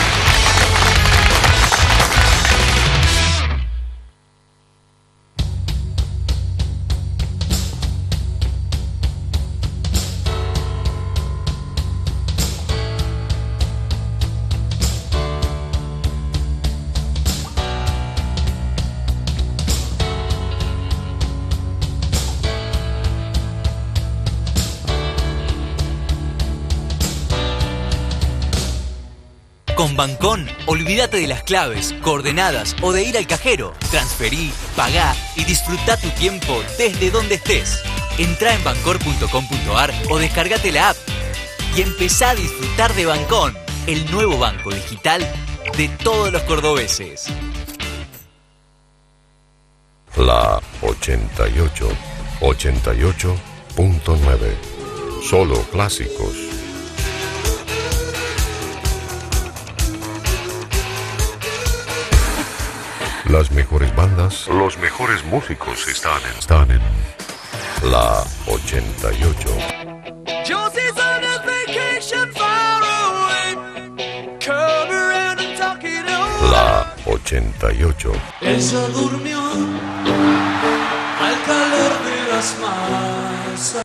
Con Bancón, olvídate de las claves, coordenadas o de ir al cajero. Transferí, pagá y disfrutá tu tiempo desde donde estés. Entrá en bancor.com.ar o descargate la app y empezá a disfrutar de Bancón, el nuevo banco digital de todos los cordobeses. La 88, 88.9. Solo clásicos. Las mejores bandas, los mejores músicos están en la 88. Josie's on a vacation far away. Come around and talk it over. La 88. Ella durmió al calor de las masas.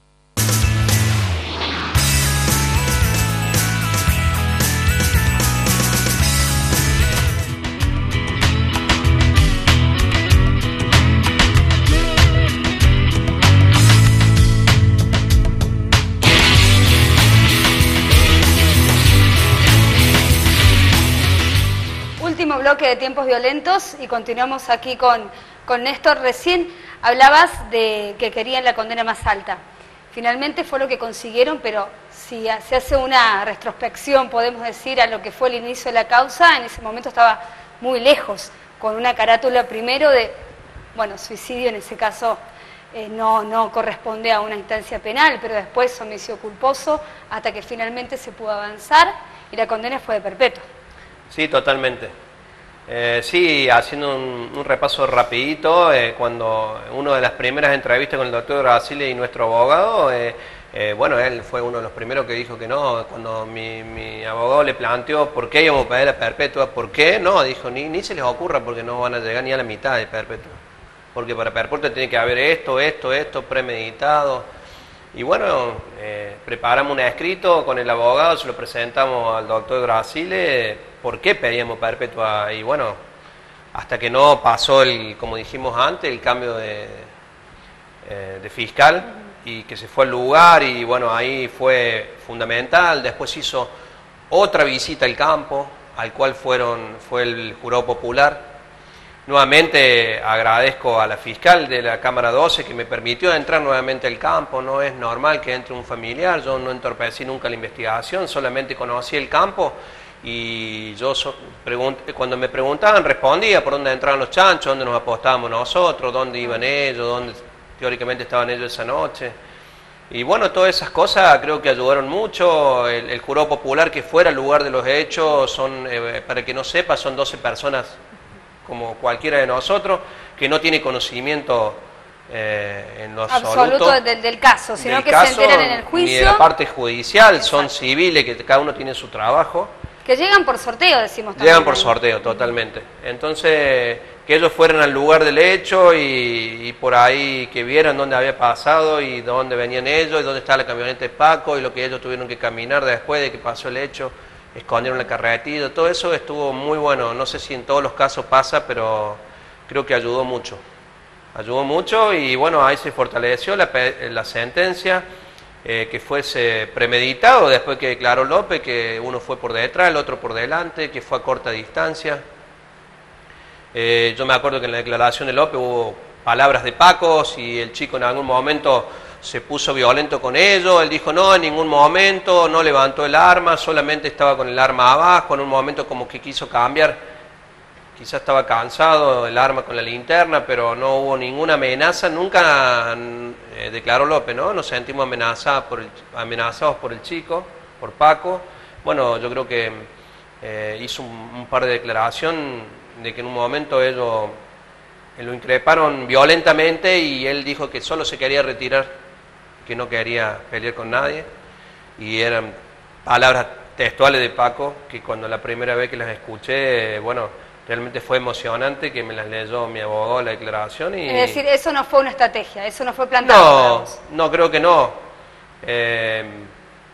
Último bloque de Tiempos Violentos y continuamos aquí con Néstor. Recién hablabas de que querían la condena más alta. Finalmente fue lo que consiguieron, pero si se hace una retrospección, podemos decir, a lo que fue el inicio de la causa, en ese momento estaba muy lejos, con una carátula primero de, bueno, suicidio en ese caso no corresponde a una instancia penal, pero después homicidio culposo, hasta que finalmente se pudo avanzar y la condena fue de perpetua. Sí, totalmente. Sí, haciendo un repaso rapidito, cuando una de las primeras entrevistas con el doctor Brasile y nuestro abogado, bueno, él fue uno de los primeros que dijo que no. Cuando mi abogado le planteó por qué íbamos a pedir la perpetua, ¿por qué? No, dijo, ni se les ocurra porque no van a llegar ni a la mitad de perpetua. Porque para perpetua tiene que haber esto premeditado. Y bueno, preparamos un escrito con el abogado, se lo presentamos al doctor Brasile, por qué pedíamos perpetua. Y bueno, hasta que no pasó, como dijimos antes, el cambio de fiscal y que se fue al lugar, y bueno, ahí fue fundamental. Después hizo otra visita al campo, al cual fue el jurado popular. Nuevamente agradezco a la fiscal de la Cámara 12 que me permitió entrar nuevamente al campo. No es normal que entre un familiar, yo no entorpecí nunca la investigación, solamente conocí el campo y yo cuando me preguntaban respondía por dónde entraban los chanchos, dónde nos apostábamos nosotros, dónde iban ellos, dónde teóricamente estaban ellos esa noche. Y bueno, todas esas cosas creo que ayudaron mucho. El jurado popular que fuera al lugar de los hechos, para que no sepa, son 12 personas como cualquiera de nosotros, que no tiene conocimiento en lo absoluto del caso, sino del que caso, se enteran en el juicio. Ni de la parte judicial. Exacto. Son civiles, que cada uno tiene su trabajo. Que llegan por sorteo, decimos también. Llegan por sorteo, totalmente. Entonces, que ellos fueran al lugar del hecho y por ahí que vieran dónde había pasado y dónde venían ellos y dónde estaba la camioneta de Paco y lo que ellos tuvieron que caminar después de que pasó el hecho. Escondieron la carretilla, todo eso estuvo muy bueno. No sé si en todos los casos pasa, pero creo que ayudó mucho. Ayudó mucho y bueno, ahí se fortaleció la sentencia, que fuese premeditado después que declaró López, que uno fue por detrás, el otro por delante, que fue a corta distancia. Yo me acuerdo que en la declaración de López hubo palabras de Paco, y el chico en algún momento se puso violento con ellos, él dijo no, en ningún momento, no levantó el arma, solamente estaba con el arma abajo, en un momento como que quiso cambiar, quizás estaba cansado, el arma con la linterna, pero no hubo ninguna amenaza, nunca declaró López, ¿no? Nos sentimos amenazados por el chico, por Paco. Bueno, yo creo que hizo un par de declaraciones de que en un momento ellos lo increparon violentamente y él dijo que solo se quería retirar, que no quería pelear con nadie, y eran palabras textuales de Paco, que cuando la primera vez que las escuché, bueno, realmente fue emocionante, que me las leyó mi abogado la declaración. Y... Es decir, eso no fue una estrategia, eso no fue plantado. No, creo que no,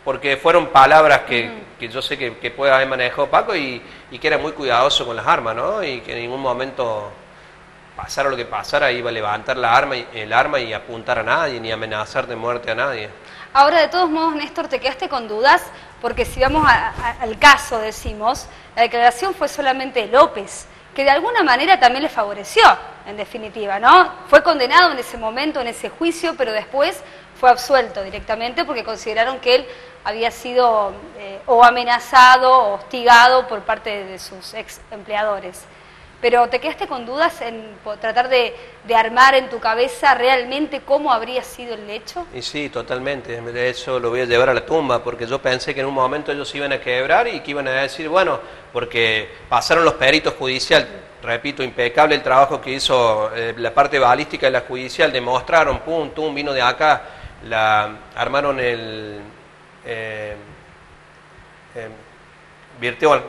porque fueron palabras que yo sé que puede haber manejado Paco y que era muy cuidadoso con las armas, ¿no? Y que en ningún momento pasara lo que pasara, iba a levantar el arma y apuntar a nadie, ni amenazar de muerte a nadie. Ahora, de todos modos, Néstor, te quedaste con dudas, porque si vamos al caso, decimos, la declaración fue solamente de López, que de alguna manera también le favoreció, en definitiva, ¿no? Fue condenado en ese momento, en ese juicio, pero después fue absuelto directamente porque consideraron que él había sido o amenazado o hostigado por parte de sus ex empleadores. Pero ¿te quedaste con dudas en tratar de armar en tu cabeza realmente cómo habría sido el hecho? Y sí, totalmente. De eso lo voy a llevar a la tumba, porque yo pensé que en un momento ellos iban a quebrar y que iban a decir, bueno, porque pasaron los peritos judiciales, repito, impecable el trabajo que hizo la parte balística de la judicial, demostraron, pum, tum, vino de acá, armaron el... virtual,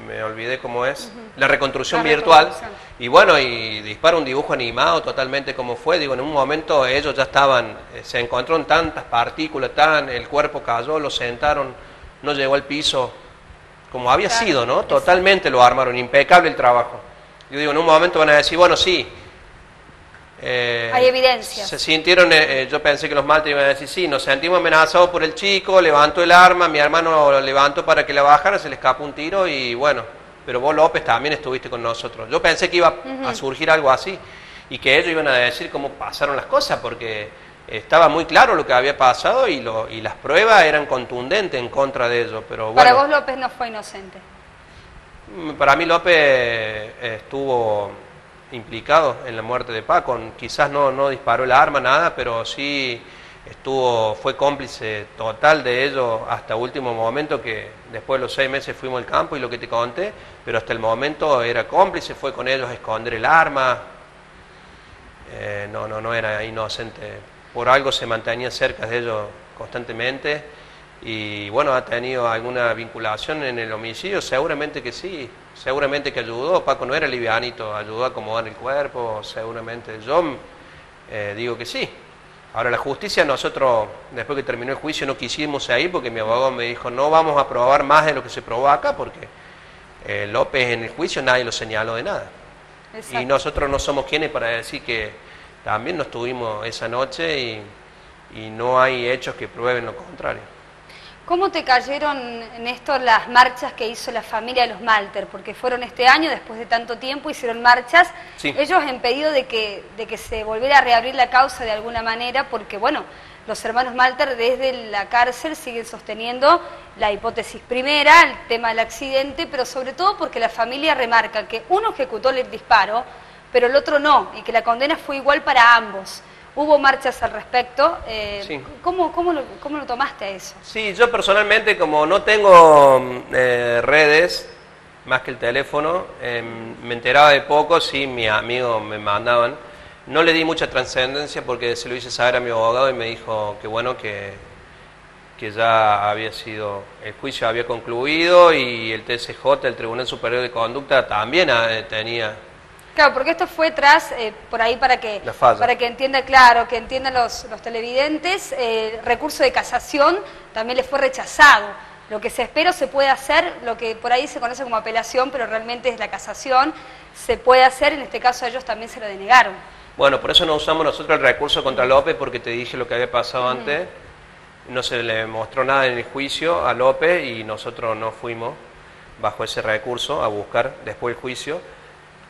me olvidé cómo es, la reconstrucción virtual, y bueno, y dispara un dibujo animado totalmente como fue, digo, en un momento ellos ya estaban, se encontraron tantas partículas, el cuerpo cayó, lo sentaron, no llegó al piso, como había sido, ¿no? Totalmente lo armaron, impecable el trabajo. Yo digo, en un momento van a decir, bueno, sí, hay evidencia. Se sintieron, yo pensé que los Malter iban a decir, sí, nos sentimos amenazados por el chico, levantó el arma, mi hermano lo levantó para que la bajara, se le escapó un tiro y bueno, pero vos, López, también estuviste con nosotros. Yo pensé que iba a surgir algo así y que ellos iban a decir cómo pasaron las cosas, porque estaba muy claro lo que había pasado y las pruebas eran contundentes en contra de ellos. Pero bueno, para vos, López no fue inocente. Para mí López estuvo implicado en la muerte de Paco, quizás no disparó el arma, nada, pero sí fue cómplice total de ello hasta último momento, que después de los 6 meses fuimos al campo y lo que te conté, pero hasta el momento era cómplice, fue con ellos a esconder el arma, no era inocente, por algo se mantenía cerca de ellos constantemente y bueno, ha tenido alguna vinculación en el homicidio, seguramente que sí. Seguramente que ayudó, Paco no era livianito, ayudó a acomodar el cuerpo, seguramente. Yo digo que sí. Ahora la justicia, nosotros después que terminó el juicio no quisimos ir porque mi abogado me dijo no vamos a probar más de lo que se probó acá porque López en el juicio nadie lo señaló de nada. Exacto. Y nosotros no somos quienes para decir que también nos tuvimos esa noche y no hay hechos que prueben lo contrario. ¿Cómo te cayeron, Néstor, las marchas que hizo la familia de los Malter? Porque fueron este año, después de tanto tiempo, hicieron marchas. Sí. Ellos en pedido de que se volviera a reabrir la causa de alguna manera, porque, bueno, los hermanos Malter desde la cárcel siguen sosteniendo la hipótesis primera, el tema del accidente, pero sobre todo porque la familia remarca que uno ejecutó el disparo, pero el otro no, y que la condena fue igual para ambos. Hubo marchas al respecto. Sí. ¿Cómo lo tomaste a eso? Sí, yo personalmente, como no tengo redes, más que el teléfono, me enteraba de poco, sí, mis amigos me mandaban. No le di mucha trascendencia porque se lo hice saber a mi abogado y me dijo que bueno, que ya había sido, el juicio había concluido y el TSJ, el Tribunal Superior de Conducta, también tenía... Claro, porque esto fue tras, por ahí para que entienda, claro, que entiendan los televidentes, recurso de casación también le fue rechazado. Lo que se espera se puede hacer, lo que por ahí se conoce como apelación, pero realmente es la casación, se puede hacer, en este caso a ellos también se lo denegaron. Bueno, por eso no usamos nosotros el recurso contra López, porque te dije lo que había pasado antes, no se le mostró nada en el juicio a López y nosotros no fuimos bajo ese recurso a buscar después el juicio.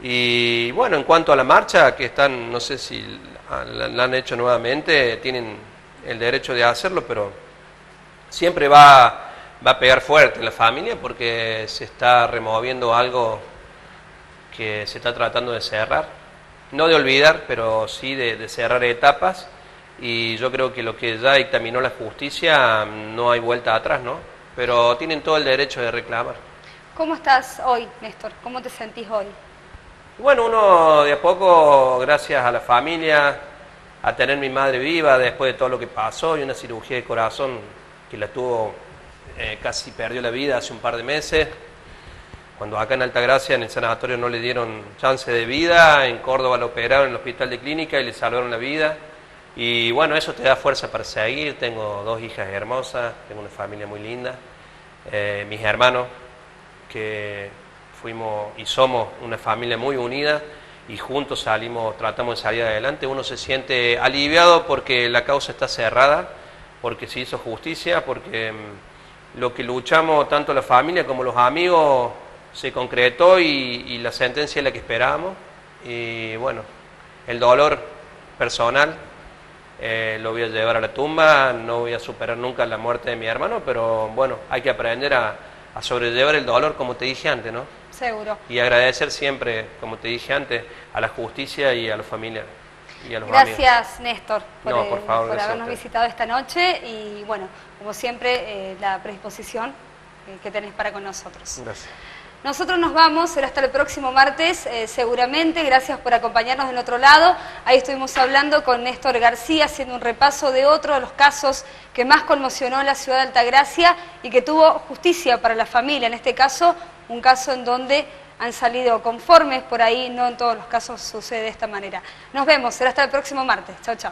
Y bueno, en cuanto a la marcha, que están, no sé si la han hecho nuevamente, tienen el derecho de hacerlo, pero siempre va a pegar fuerte en la familia porque se está removiendo algo que se está tratando de cerrar. No de olvidar, pero sí de cerrar etapas. Y yo creo que lo que ya dictaminó la justicia, no hay vuelta atrás, ¿no? Pero tienen todo el derecho de reclamar. ¿Cómo estás hoy, Néstor? ¿Cómo te sentís hoy? Bueno, uno de a poco, gracias a la familia, a tener mi madre viva después de todo lo que pasó y una cirugía de corazón que la tuvo, casi perdió la vida hace un par de meses, cuando acá en Altagracia, en el sanatorio, no le dieron chance de vida, en Córdoba lo operaron en el hospital de clínica y le salvaron la vida. Y bueno, eso te da fuerza para seguir. Tengo 2 hijas hermosas, tengo una familia muy linda, mis hermanos, que fuimos y somos una familia muy unida y juntos tratamos de salir adelante. Uno se siente aliviado porque la causa está cerrada, porque se hizo justicia, porque lo que luchamos tanto la familia como los amigos se concretó y la sentencia es la que esperábamos. Y bueno, el dolor personal lo voy a llevar a la tumba, no voy a superar nunca la muerte de mi hermano, pero bueno, hay que aprender a sobrellevar el dolor, como te dije antes, ¿no? Seguro. Y agradecer siempre, como te dije antes, a la justicia y a los familiares y a los amigos. Gracias, Néstor, por favor, gracias habernos visitado esta noche y bueno, como siempre, la predisposición que tenés para con nosotros. Gracias. Nosotros nos vamos, será hasta el próximo martes, seguramente. Gracias por acompañarnos del otro lado. Ahí estuvimos hablando con Néstor García, haciendo un repaso de otro de los casos que más conmocionó a la ciudad de Altagracia y que tuvo justicia para la familia. En este caso, un caso en donde han salido conformes, por ahí no en todos los casos sucede de esta manera. Nos vemos, será hasta el próximo martes. Chau, chau.